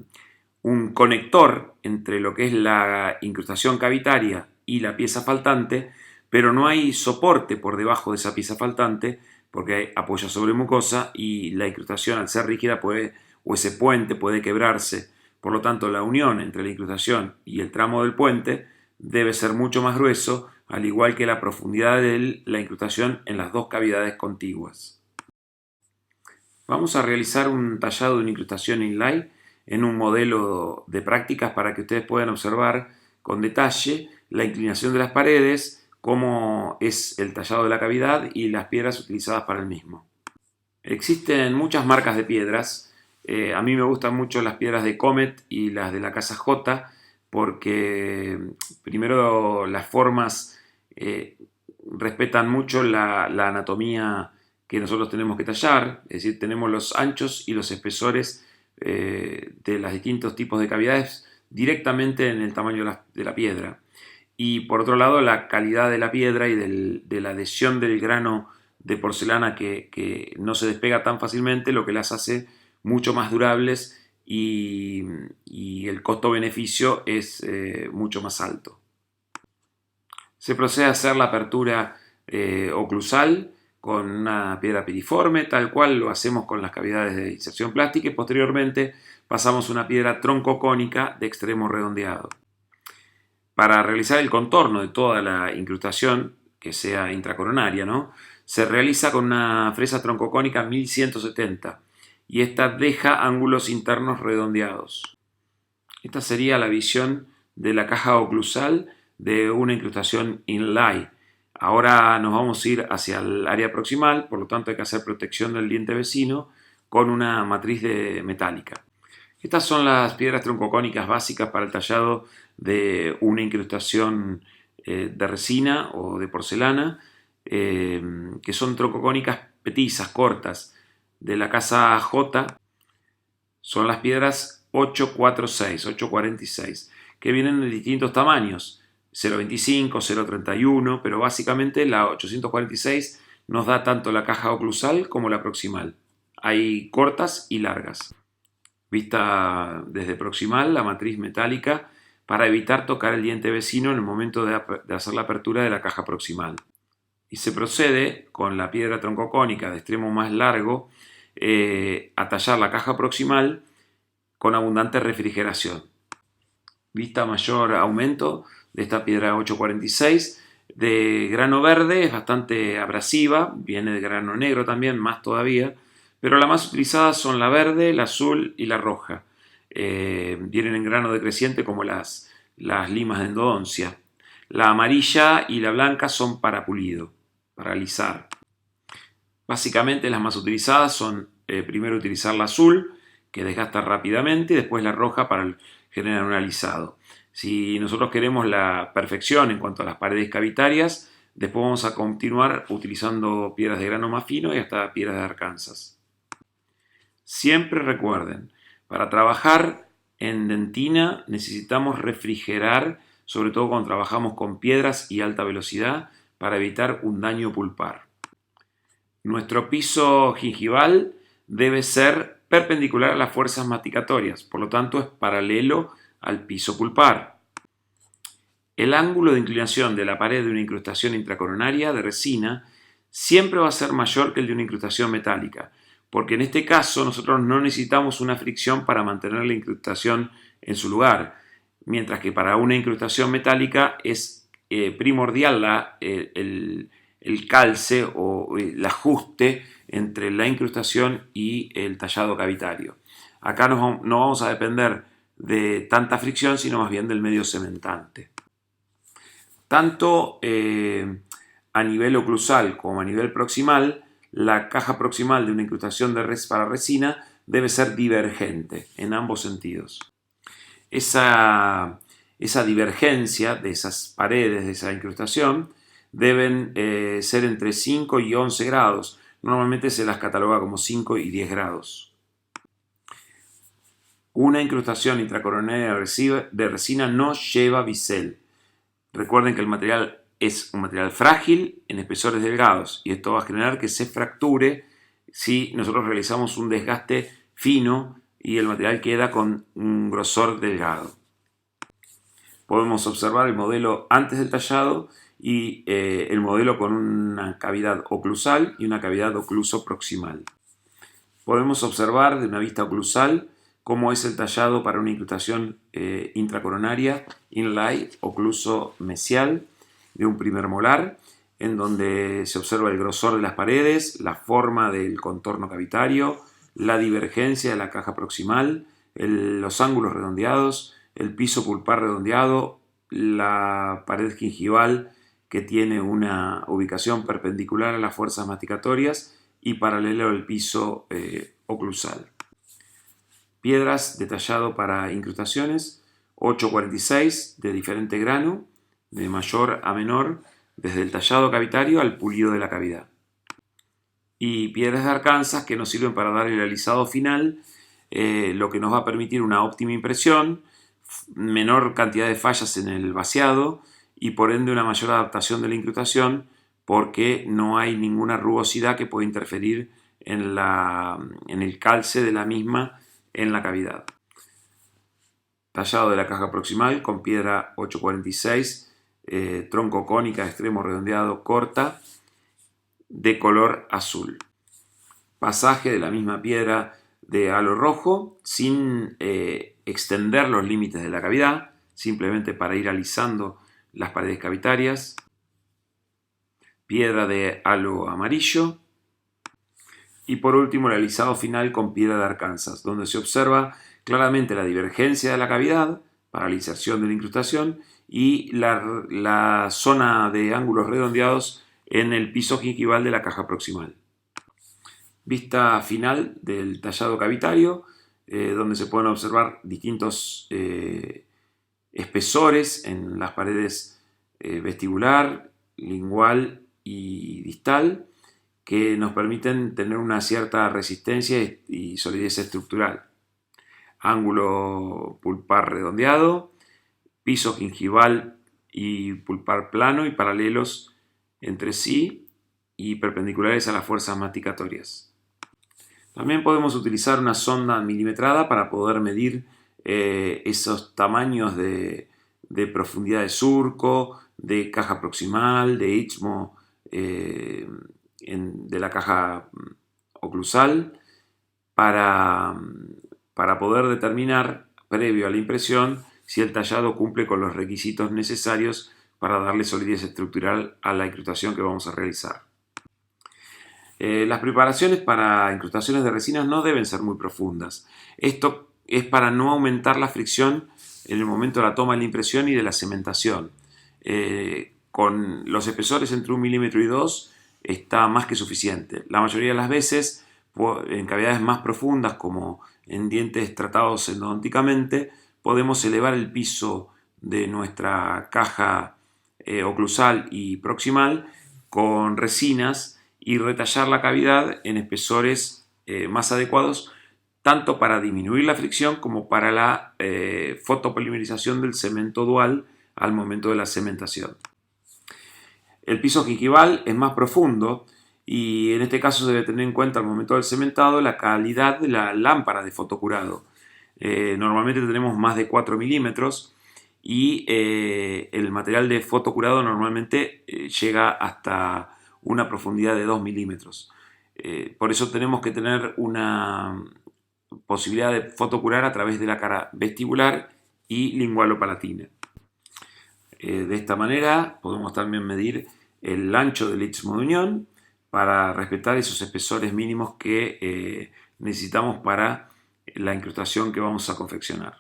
conector entre lo que es la incrustación cavitaria y la pieza faltante, pero no hay soporte por debajo de esa pieza faltante porque apoya sobre mucosa y la incrustación al ser rígida o ese puente puede quebrarse. Por lo tanto, la unión entre la incrustación y el tramo del puente debe ser mucho más grueso, al igual que la profundidad de la incrustación en las dos cavidades contiguas. Vamos a realizar un tallado de una incrustación inlay en un modelo de prácticas para que ustedes puedan observar con detalle la inclinación de las paredes, cómo es el tallado de la cavidad y las piedras utilizadas para el mismo. Existen muchas marcas de piedras A mí me gustan mucho las piedras de Comet y las de la casa J porque primero las formas respetan mucho la anatomía que nosotros tenemos que tallar, es decir, tenemos los anchos y los espesores de los distintos tipos de cavidades directamente en el tamaño de la piedra. Y por otro lado, la calidad de la piedra y de la adhesión del grano de porcelana que no se despega tan fácilmente, lo que las hace mucho más durables y el costo-beneficio es mucho más alto. Se procede a hacer la apertura oclusal con una piedra piriforme, tal cual lo hacemos con las cavidades de inserción plástica, y posteriormente pasamos una piedra troncocónica de extremo redondeado. Para realizar el contorno de toda la incrustación, que sea intracoronaria, ¿no?, se realiza con una fresa troncocónica 1170 y esta deja ángulos internos redondeados. Esta sería la visión de la caja oclusal de una incrustación inlay. Ahora nos vamos a ir hacia el área proximal, por lo tanto hay que hacer protección del diente vecino con una matriz metálica. Estas son las piedras troncocónicas básicas para el tallado de una incrustación de resina o de porcelana, que son troncocónicas petizas, cortas. De la casa J son las piedras 846, 846, que vienen de distintos tamaños, 0.25, 0.31, pero básicamente la 846 nos da tanto la caja oclusal como la proximal. Hay cortas y largas. Vista desde proximal, la matriz metálica para evitar tocar el diente vecino en el momento de hacer la apertura de la caja proximal. Y se procede con la piedra troncocónica de extremo más largo a tallar la caja proximal con abundante refrigeración. Vista mayor aumento de esta piedra 846 de grano verde, es bastante abrasiva, viene de grano negro también, más todavía, pero las más utilizadas son la verde, la azul y la roja. Vienen en grano decreciente como las limas de endodoncia. La amarilla y la blanca son para pulido, para alisar. Básicamente las más utilizadas son primero utilizar la azul, que desgasta rápidamente, y después la roja para generar un alisado. Si nosotros queremos la perfección en cuanto a las paredes cavitarias, después vamos a continuar utilizando piedras de grano más fino y hasta piedras de Arkansas. Siempre recuerden, para trabajar en dentina necesitamos refrigerar, sobre todo cuando trabajamos con piedras y alta velocidad, para evitar un daño pulpar. Nuestro piso gingival debe ser perpendicular a las fuerzas masticatorias, por lo tanto es paralelo al piso pulpar. El ángulo de inclinación de la pared de una incrustación intracoronaria de resina siempre va a ser mayor que el de una incrustación metálica, porque en este caso nosotros no necesitamos una fricción para mantener la incrustación en su lugar, mientras que para una incrustación metálica es primordial el calce o el ajuste entre la incrustación y el tallado cavitario. Acá no vamos a depender de tanta fricción, sino más bien del medio cementante. Tanto a nivel oclusal como a nivel proximal, la caja proximal de una incrustación para resina debe ser divergente en ambos sentidos. Esa divergencia de esas paredes de esa incrustación deben ser entre 5 y 11 grados. Normalmente se las cataloga como 5 y 10 grados. Una incrustación intracoronaria de resina no lleva bisel. Recuerden que el material es un material frágil en espesores delgados y esto va a generar que se fracture si nosotros realizamos un desgaste fino y el material queda con un grosor delgado. Podemos observar el modelo antes del tallado y el modelo con una cavidad oclusal y una cavidad ocluso-proximal. Podemos observar de una vista oclusal cómo es el tallado para una incrustación intracoronaria, inlay, ocluso-mesial de un primer molar, en donde se observa el grosor de las paredes, la forma del contorno cavitario, la divergencia de la caja proximal, los ángulos redondeados, el piso pulpar redondeado, la pared gingival que tiene una ubicación perpendicular a las fuerzas masticatorias y paralelo al piso oclusal. Piedras de tallado para incrustaciones, 846 de diferente grano, de mayor a menor, desde el tallado cavitario al pulido de la cavidad. Y piedras de Arkansas que nos sirven para dar el alisado final, lo que nos va a permitir una óptima impresión, menor cantidad de fallas en el vaciado y por ende una mayor adaptación de la incrustación, porque no hay ninguna rugosidad que pueda interferir en el calce de la misma en la cavidad. Tallado de la caja proximal con piedra 846, tronco cónica, extremo redondeado, corta, de color azul. Pasaje de la misma piedra de halo rojo sin extender los límites de la cavidad, simplemente para ir alisando las paredes cavitarias. Piedra de halo amarillo. Y por último el alisado final con piedra de Arkansas, donde se observa claramente la divergencia de la cavidad para la inserción de la incrustación y la zona de ángulos redondeados en el piso gingival de la caja proximal. Vista final del tallado cavitario, donde se pueden observar distintos espesores en las paredes vestibular, lingual y distal, que nos permiten tener una cierta resistencia y solidez estructural. Ángulo pulpar redondeado, piso gingival y pulpar plano y paralelos entre sí y perpendiculares a las fuerzas masticatorias. También podemos utilizar una sonda milimetrada para poder medir esos tamaños de profundidad de surco, de caja proximal, de istmo de la caja oclusal, para poder determinar, previo a la impresión, si el tallado cumple con los requisitos necesarios para darle solidez estructural a la incrustación que vamos a realizar. Las preparaciones para incrustaciones de resinas no deben ser muy profundas. Esto es para no aumentar la fricción en el momento de la toma de la impresión y de la cementación. Con los espesores entre 1 milímetro y 2 está más que suficiente. La mayoría de las veces, en cavidades más profundas, como en dientes tratados endodonticamente, podemos elevar el piso de nuestra caja oclusal y proximal con resinas y retallar la cavidad en espesores más adecuados, tanto para disminuir la fricción como para la fotopolimerización del cemento dual al momento de la cementación. El piso gingival es más profundo y en este caso se debe tener en cuenta al momento del cementado la calidad de la lámpara de fotocurado. Normalmente tenemos más de 4 milímetros y el material de fotocurado normalmente llega hasta una profundidad de 2 milímetros. Por eso tenemos que tener una posibilidad de fotocurar a través de la cara vestibular y lingualo-palatina. De esta manera podemos también medir el ancho del istmo de unión para respetar esos espesores mínimos que necesitamos para la incrustación que vamos a confeccionar.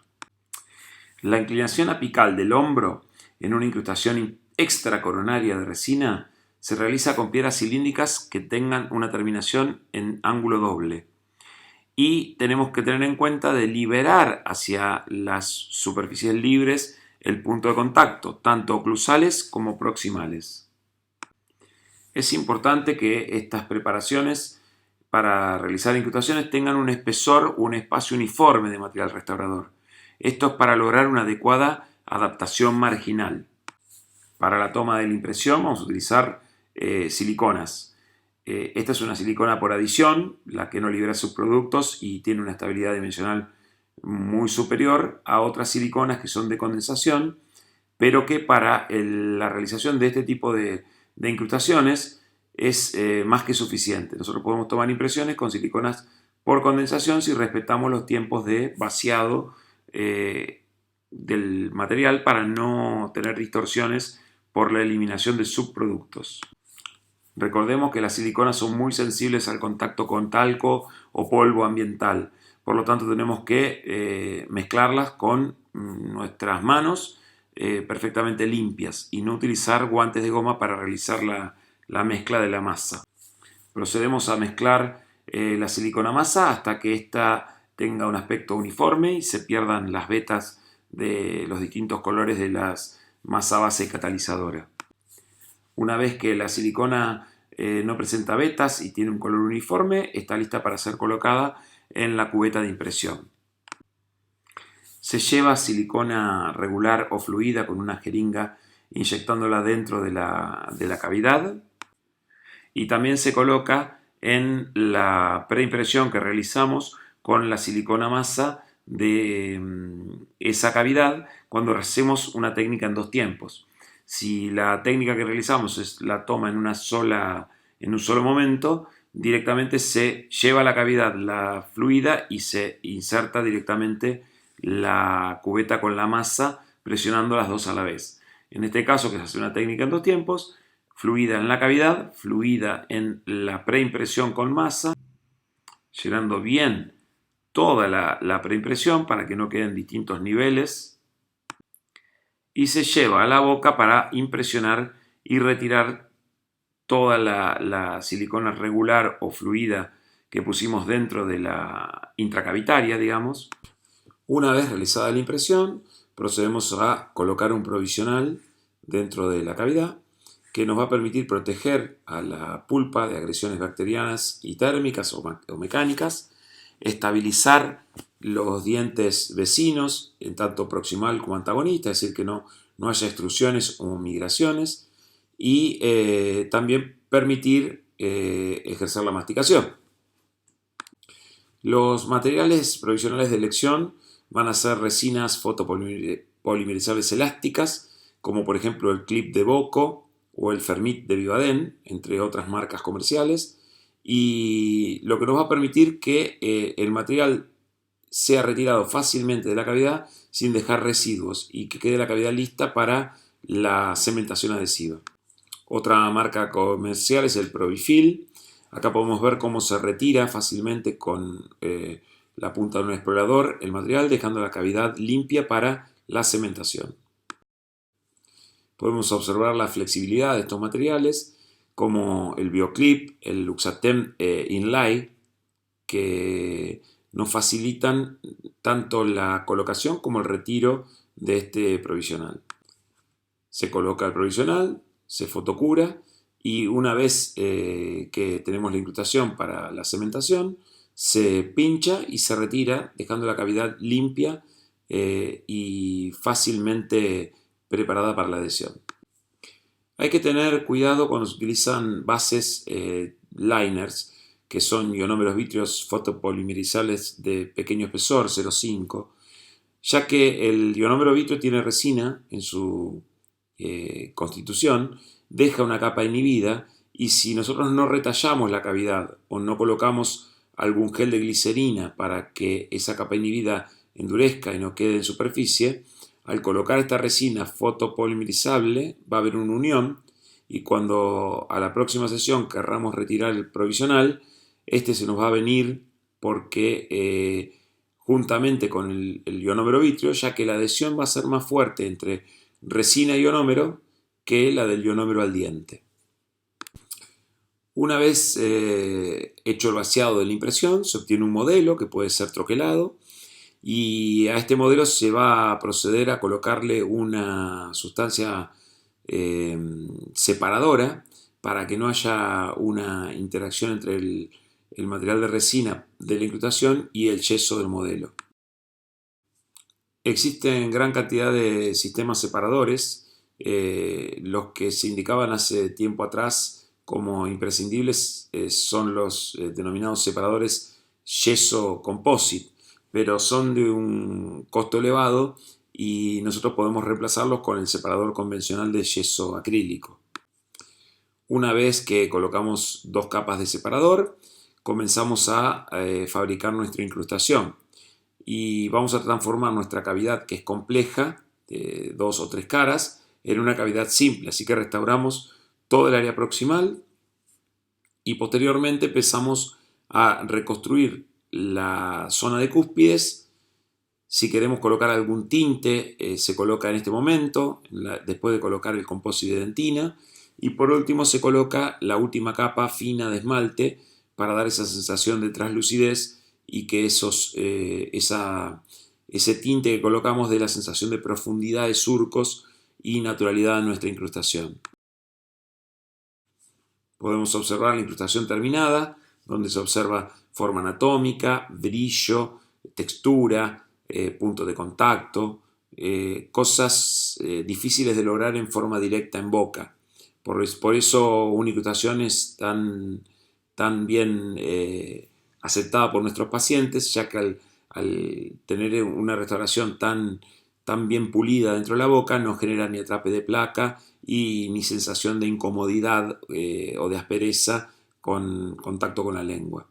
La inclinación apical del hombro en una incrustación extracoronaria de resina se realiza con piedras cilíndricas que tengan una terminación en ángulo doble. Y tenemos que tener en cuenta de liberar hacia las superficies libres el punto de contacto, tanto oclusales como proximales. Es importante que estas preparaciones para realizar incrustaciones tengan un espesor o un espacio uniforme de material restaurador. Esto es para lograr una adecuada adaptación marginal. Para la toma de la impresión vamos a utilizar siliconas. Esta es una silicona por adición, la que no libera subproductos y tiene una estabilidad dimensional muy superior a otras siliconas que son de condensación, pero que para la realización de este tipo de incrustaciones es más que suficiente. Nosotros podemos tomar impresiones con siliconas por condensación si respetamos los tiempos de vaciado del material para no tener distorsiones por la eliminación de subproductos. Recordemos que las siliconas son muy sensibles al contacto con talco o polvo ambiental. Por lo tanto, tenemos que mezclarlas con nuestras manos perfectamente limpias y no utilizar guantes de goma para realizar la mezcla de la masa. Procedemos a mezclar la silicona masa hasta que ésta tenga un aspecto uniforme y se pierdan las vetas de los distintos colores de las masa base catalizadora. Una vez que la silicona no presenta vetas y tiene un color uniforme, está lista para ser colocada en la cubeta de impresión. Se lleva silicona regular o fluida con una jeringa inyectándola dentro de la cavidad, y también se coloca en la preimpresión que realizamos con la silicona masa de esa cavidad cuando hacemos una técnica en 2 tiempos. Si la técnica que realizamos es la toma en un solo momento, directamente se lleva a la cavidad la fluida y se inserta directamente la cubeta con la masa presionando las dos a la vez. En este caso, que se hace una técnica en 2 tiempos, fluida en la cavidad, fluida en la preimpresión con masa, llenando bien toda la preimpresión para que no queden distintos niveles, y se lleva a la boca para impresionar y retirar toda la silicona regular o fluida que pusimos dentro de la intracavitaria, digamos. Una vez realizada la impresión, procedemos a colocar un provisional dentro de la cavidad que nos va a permitir proteger a la pulpa de agresiones bacterianas y térmicas o mecánicas, estabilizar los dientes vecinos en tanto proximal como antagonista, es decir, que no haya extrusiones o migraciones, y también permitir ejercer la masticación. Los materiales provisionales de elección van a ser resinas fotopolimerizables elásticas, como por ejemplo el clip de Boco o el Fermit de Vivaden, entre otras marcas comerciales, y lo que nos va a permitir que el material sea retirado fácilmente de la cavidad sin dejar residuos y que quede la cavidad lista para la cementación adhesiva. Otra marca comercial es el Provifil. Acá podemos ver cómo se retira fácilmente con la punta de un explorador el material, dejando la cavidad limpia para la cementación. Podemos observar la flexibilidad de estos materiales, como el Bioclip, el Luxatem Inlay, que nos facilitan tanto la colocación como el retiro de este provisional. Se coloca el provisional, se fotocura, y una vez que tenemos la incrustación para la cementación, se pincha y se retira, dejando la cavidad limpia y fácilmente preparada para la adhesión. Hay que tener cuidado cuando se utilizan bases liners, que son ionómeros vítreos fotopolimerizables de pequeño espesor, 0,5, ya que el ionómero vítreo tiene resina en su constitución, deja una capa inhibida, y si nosotros no retallamos la cavidad o no colocamos algún gel de glicerina para que esa capa inhibida endurezca y no quede en superficie, al colocar esta resina fotopolimerizable va a haber una unión, y cuando a la próxima sesión querramos retirar el provisional, este se nos va a venir porque juntamente con el ionómero vítreo, ya que la adhesión va a ser más fuerte entre resina y ionómero que la del ionómero al diente. Una vez hecho el vaciado de la impresión, se obtiene un modelo que puede ser troquelado, y a este modelo se va a proceder a colocarle una sustancia separadora para que no haya una interacción entre el material de resina de la incrustación y el yeso del modelo. Existen gran cantidad de sistemas separadores, los que se indicaban hace tiempo atrás como imprescindibles son los denominados separadores yeso composite, pero son de un costo elevado y nosotros podemos reemplazarlos con el separador convencional de yeso acrílico. Una vez que colocamos 2 capas de separador, comenzamos a fabricar nuestra incrustación y vamos a transformar nuestra cavidad, que es compleja, de 2 o 3 caras, en una cavidad simple. Así que restauramos todo el área proximal y posteriormente empezamos a reconstruir la zona de cúspides. Si queremos colocar algún tinte, se coloca en este momento, después de colocar el compósito de dentina, y por último se coloca la última capa fina de esmalte para dar esa sensación de translucidez y que ese tinte que colocamos dé la sensación de profundidad de surcos y naturalidad a nuestra incrustación. Podemos observar la incrustación terminada, donde se observa forma anatómica, brillo, textura, puntos de contacto, cosas difíciles de lograr en forma directa en boca. Por eso una incrustación es tan bien aceptada por nuestros pacientes, ya que al tener una restauración tan bien pulida dentro de la boca no genera ni atrape de placa y ni sensación de incomodidad o de aspereza con contacto con la lengua.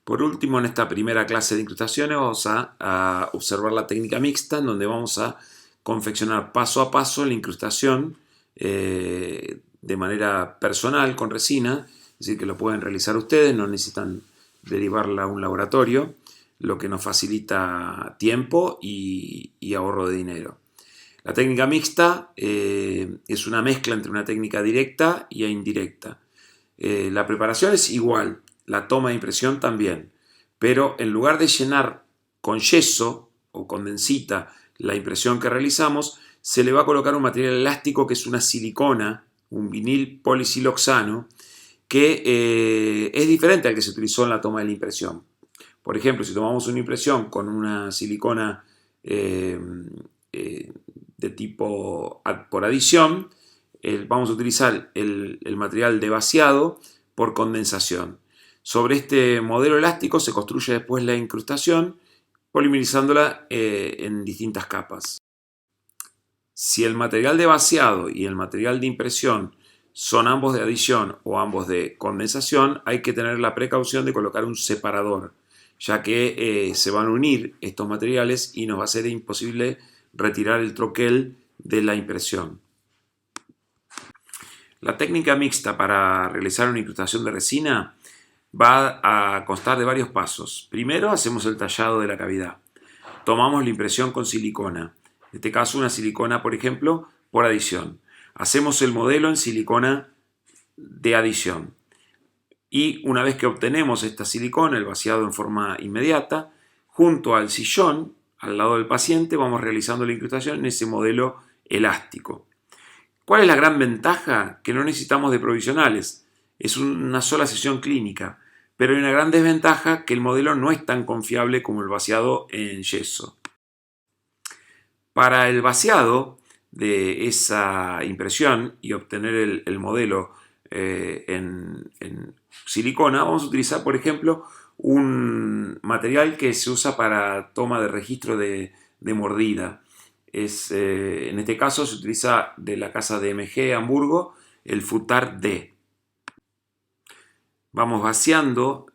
Por último, en esta primera clase de incrustaciones vamos a observar la técnica mixta, en donde vamos a confeccionar paso a paso la incrustación de manera personal con resina, es decir, que lo pueden realizar ustedes, no necesitan derivarla a un laboratorio, lo que nos facilita tiempo y ahorro de dinero. La técnica mixta es una mezcla entre una técnica directa y indirecta. La preparación es igual, la toma de impresión también, pero en lugar de llenar con yeso o con densita la impresión que realizamos, se le va a colocar un material elástico que es una silicona, un vinil polisiloxano, que es diferente al que se utilizó en la toma de la impresión. Por ejemplo, si tomamos una impresión con una silicona de tipo por adición, vamos a utilizar el material de vaciado por condensación. Sobre este modelo elástico se construye después la incrustación, polimerizándola en distintas capas. Si el material de vaciado y el material de impresión son ambos de adición o ambos de condensación, hay que tener la precaución de colocar un separador, ya que se van a unir estos materiales y nos va a ser imposible retirar el troquel de la impresión. La técnica mixta para realizar una incrustación de resina va a constar de varios pasos. Primero hacemos el tallado de la cavidad. Tomamos la impresión con silicona, en este caso una silicona, por ejemplo, por adición. Hacemos el modelo en silicona de adición. Y una vez que obtenemos esta silicona, el vaciado en forma inmediata, junto al sillón, al lado del paciente, vamos realizando la incrustación en ese modelo elástico. ¿Cuál es la gran ventaja? Que no necesitamos de provisionales. Es una sola sesión clínica. Pero hay una gran desventaja, que el modelo no es tan confiable como el vaciado en yeso. Para el vaciado de esa impresión y obtener el modelo en silicona, vamos a utilizar, por ejemplo, un material que se usa para toma de registro de mordida. En este caso se utiliza de la casa de MG Hamburgo el Futar D. Vamos vaciando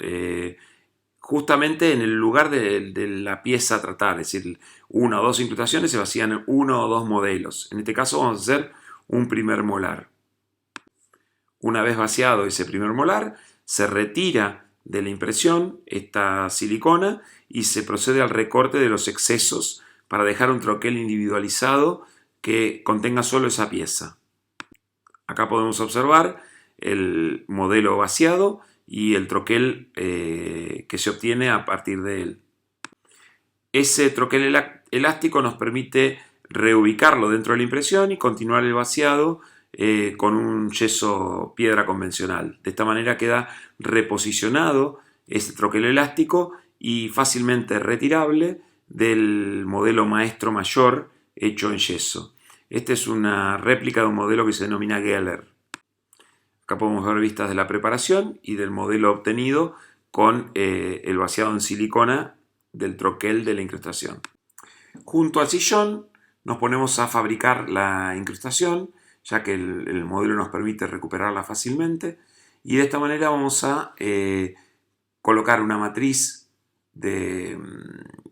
justamente en el lugar de la pieza a tratar, es decir, una o dos incrustaciones se vacían en uno o dos modelos. En este caso vamos a hacer un primer molar. Una vez vaciado ese primer molar, se retira de la impresión esta silicona y se procede al recorte de los excesos para dejar un troquel individualizado que contenga solo esa pieza. Acá podemos observar el modelo vaciado y el troquel que se obtiene a partir de él. Ese troquel elástico nos permite reubicarlo dentro de la impresión y continuar el vaciado con un yeso piedra convencional. De esta manera queda reposicionado ese troquel elástico y fácilmente retirable del modelo maestro mayor hecho en yeso. Esta es una réplica de un modelo que se denomina Geller. Acá podemos ver vistas de la preparación y del modelo obtenido con el vaciado en silicona del troquel de la incrustación. Junto al sillón nos ponemos a fabricar la incrustación, ya que el modelo nos permite recuperarla fácilmente, y de esta manera vamos a colocar una matriz de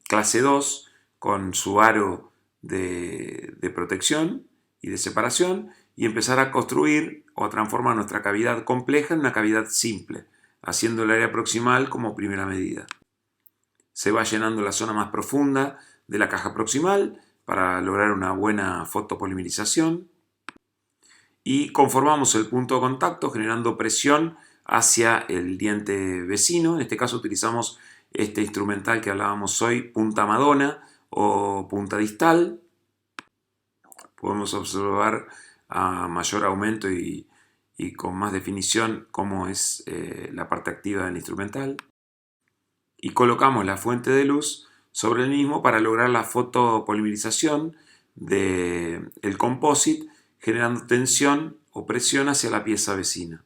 clase 2 con su aro de protección y de separación y empezar a construir o a transformar nuestra cavidad compleja en una cavidad simple, haciendo el área proximal como primera medida. Se va llenando la zona más profunda de la caja proximal para lograr una buena fotopolimerización y conformamos el punto de contacto generando presión hacia el diente vecino. En este caso utilizamos este instrumental que hablábamos hoy, punta Madonna o punta distal. Podemos observar a mayor aumento y con más definición cómo es la parte activa del instrumental. Y colocamos la fuente de luz sobre el mismo para lograr la fotopolimerización del composite, generando tensión o presión hacia la pieza vecina.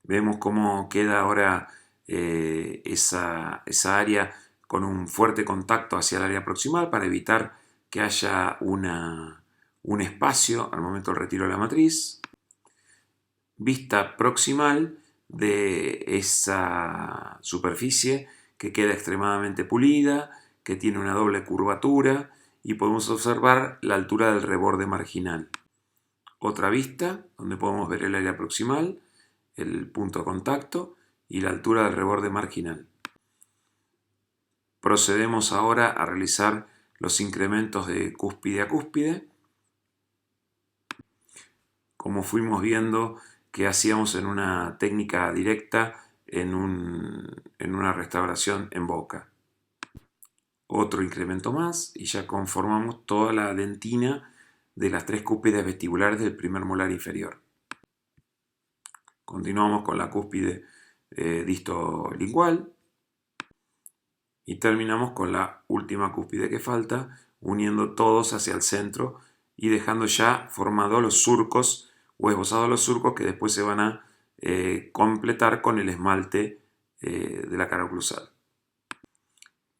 Vemos cómo queda ahora esa área con un fuerte contacto hacia el área proximal para evitar que haya un espacio al momento del retiro de la matriz. Vista proximal de esa superficie que queda extremadamente pulida, que tiene una doble curvatura y podemos observar la altura del reborde marginal. Otra vista donde podemos ver el área proximal, el punto de contacto y la altura del reborde marginal. Procedemos ahora a realizar los incrementos de cúspide a cúspide, como fuimos viendo que hacíamos en una técnica directa en una restauración en boca. Otro incremento más y ya conformamos toda la dentina de las 3 cúspides vestibulares del primer molar inferior. Continuamos con la cúspide distolingual y terminamos con la última cúspide que falta, uniendo todos hacia el centro y dejando ya formados los surcos o esbozados los surcos que después se van a completar con el esmalte de la cara oclusal.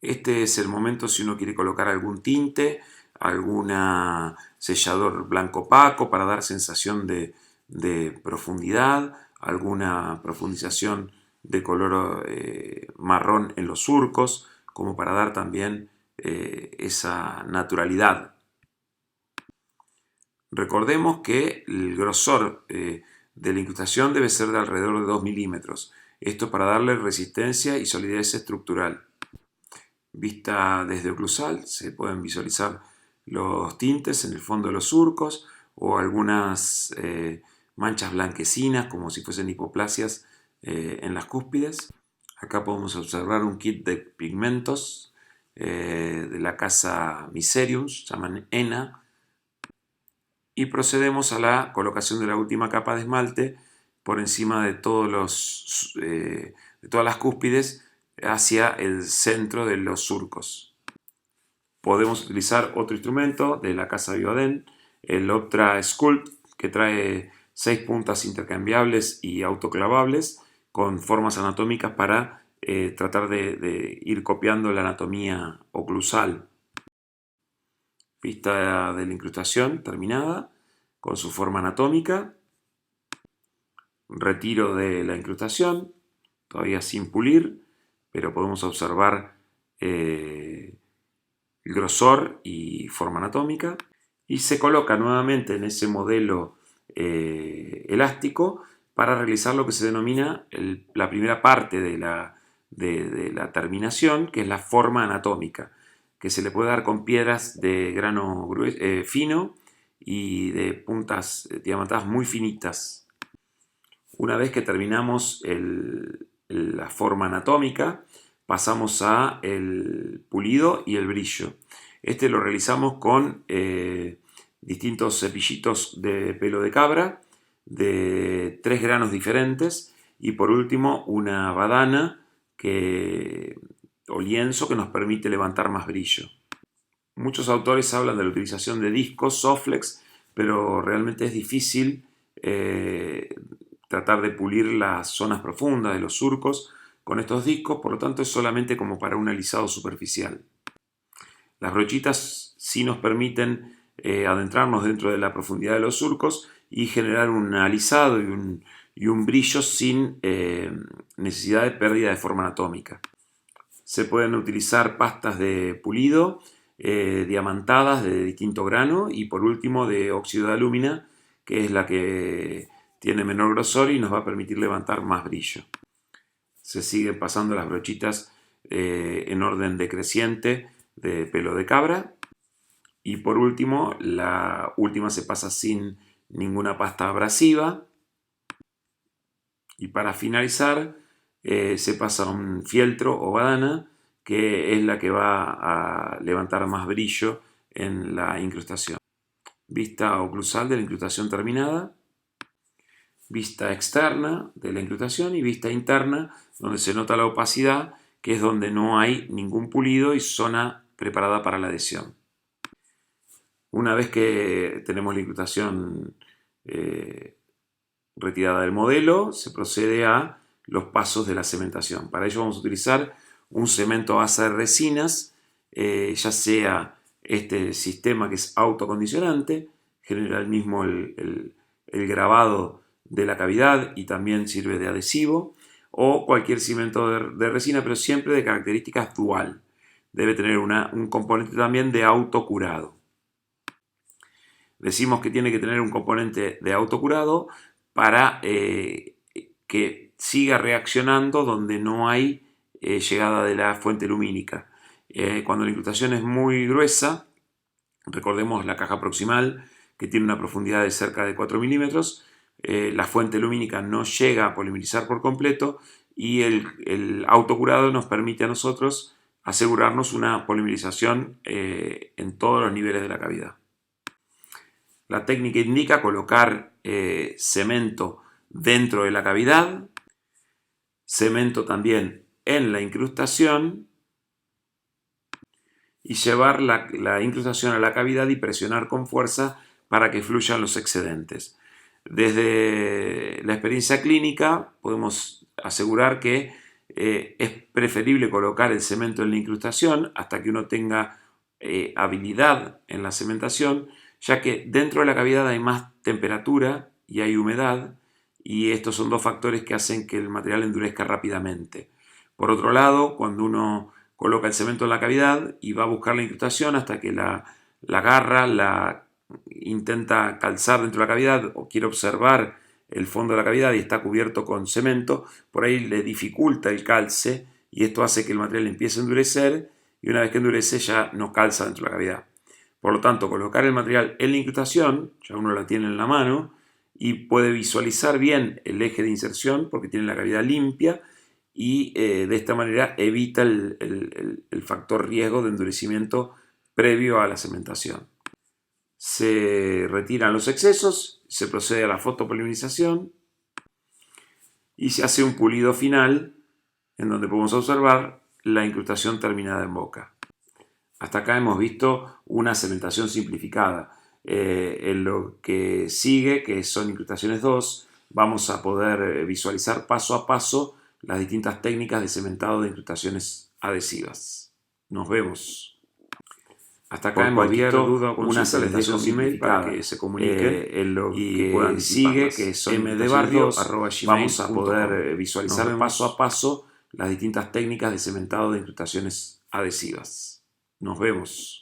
Este es el momento si uno quiere colocar algún tinte, algún sellador blanco opaco para dar sensación de profundidad, alguna profundización de color marrón en los surcos, como para dar también esa naturalidad. Recordemos que el grosor de la incrustación debe ser de alrededor de 2 milímetros. Esto para darle resistencia y solidez estructural. Vista desde oclusal, se pueden visualizar los tintes en el fondo de los surcos o algunas manchas blanquecinas como si fuesen hipoplasias en las cúspides. Acá podemos observar un kit de pigmentos de la casa Miserium, se llaman ENA, y procedemos a la colocación de la última capa de esmalte por encima de todas las cúspides hacia el centro de los surcos. Podemos utilizar otro instrumento de la casa Bioden, el Optra Sculpt, que trae 6 puntas intercambiables y autoclavables con formas anatómicas para tratar de ir copiando la anatomía oclusal. Vista de la incrustación terminada con su forma anatómica. Retiro de la incrustación, todavía sin pulir, pero podemos observar el grosor y forma anatómica. Y se coloca nuevamente en ese modelo elástico para realizar lo que se denomina la primera parte de la terminación, que es la forma anatómica, que se le puede dar con piedras de grano fino y de puntas diamantadas muy finitas. Una vez que terminamos la forma anatómica, pasamos a el pulido y el brillo. Este lo realizamos con distintos cepillitos de pelo de cabra de 3 granos diferentes y por último una badana o lienzo que nos permite levantar más brillo. Muchos autores hablan de la utilización de discos, Soflex, pero realmente es difícil tratar de pulir las zonas profundas de los surcos con estos discos, por lo tanto es solamente como para un alisado superficial. Las brochitas sí nos permiten adentrarnos dentro de la profundidad de los surcos y generar un alisado y un brillo sin necesidad de pérdida de forma anatómica. Se pueden utilizar pastas de pulido diamantadas de distinto grano y por último de óxido de alúmina, que es la que tiene menor grosor y nos va a permitir levantar más brillo. Se siguen pasando las brochitas en orden decreciente de pelo de cabra y por último la última se pasa sin ninguna pasta abrasiva y para finalizar se pasa a un fieltro o badana, que es la que va a levantar más brillo en la incrustación. Vista oclusal de la incrustación terminada, vista externa de la incrustación y vista interna, donde se nota la opacidad, que es donde no hay ningún pulido y zona preparada para la adhesión. Una vez que tenemos la incrustación retirada del modelo, se procede a los pasos de la cementación. Para ello vamos a utilizar un cemento a base de resinas, ya sea este sistema que es autocondicionante, genera el mismo el grabado de la cavidad y también sirve de adhesivo, o cualquier cemento de resina, pero siempre de características dual. Debe tener un componente también de autocurado. Decimos que tiene que tener un componente de autocurado para que siga reaccionando donde no hay llegada de la fuente lumínica. Cuando la incrustación es muy gruesa, recordemos la caja proximal que tiene una profundidad de cerca de 4 milímetros, la fuente lumínica no llega a polimerizar por completo y el autocurado nos permite a nosotros asegurarnos una polimerización en todos los niveles de la cavidad. La técnica indica colocar cemento dentro de la cavidad, cemento también en la incrustación y llevar la incrustación a la cavidad y presionar con fuerza para que fluyan los excedentes. Desde la experiencia clínica podemos asegurar que es preferible colocar el cemento en la incrustación hasta que uno tenga habilidad en la cementación, ya que dentro de la cavidad hay más temperatura y hay humedad, y estos son dos factores que hacen que el material endurezca rápidamente. Por otro lado, cuando uno coloca el cemento en la cavidad y va a buscar la incrustación hasta que la agarra, la intenta calzar dentro de la cavidad o quiere observar el fondo de la cavidad y está cubierto con cemento, por ahí le dificulta el calce y esto hace que el material empiece a endurecer y una vez que endurece ya no calza dentro de la cavidad. Por lo tanto, colocar el material en la incrustación, ya uno la tiene en la mano y puede visualizar bien el eje de inserción porque tiene la cavidad limpia y de esta manera evita el factor riesgo de endurecimiento previo a la cementación. Se retiran los excesos, se procede a la fotopolimerización y se hace un pulido final en donde podemos observar la incrustación terminada en boca. Hasta acá hemos visto una cementación simplificada. En lo que sigue, que son incrustaciones 2, vamos a poder visualizar paso a paso las distintas técnicas de cementado de incrustaciones adhesivas. Nos vemos. Hasta acá hemos visto una cementación simplificada para que se comunique en lo que sigue, que son mdebarrio@gmail.com. Vamos a poder visualizar paso a paso las distintas técnicas de cementado de incrustaciones adhesivas. Nos vemos.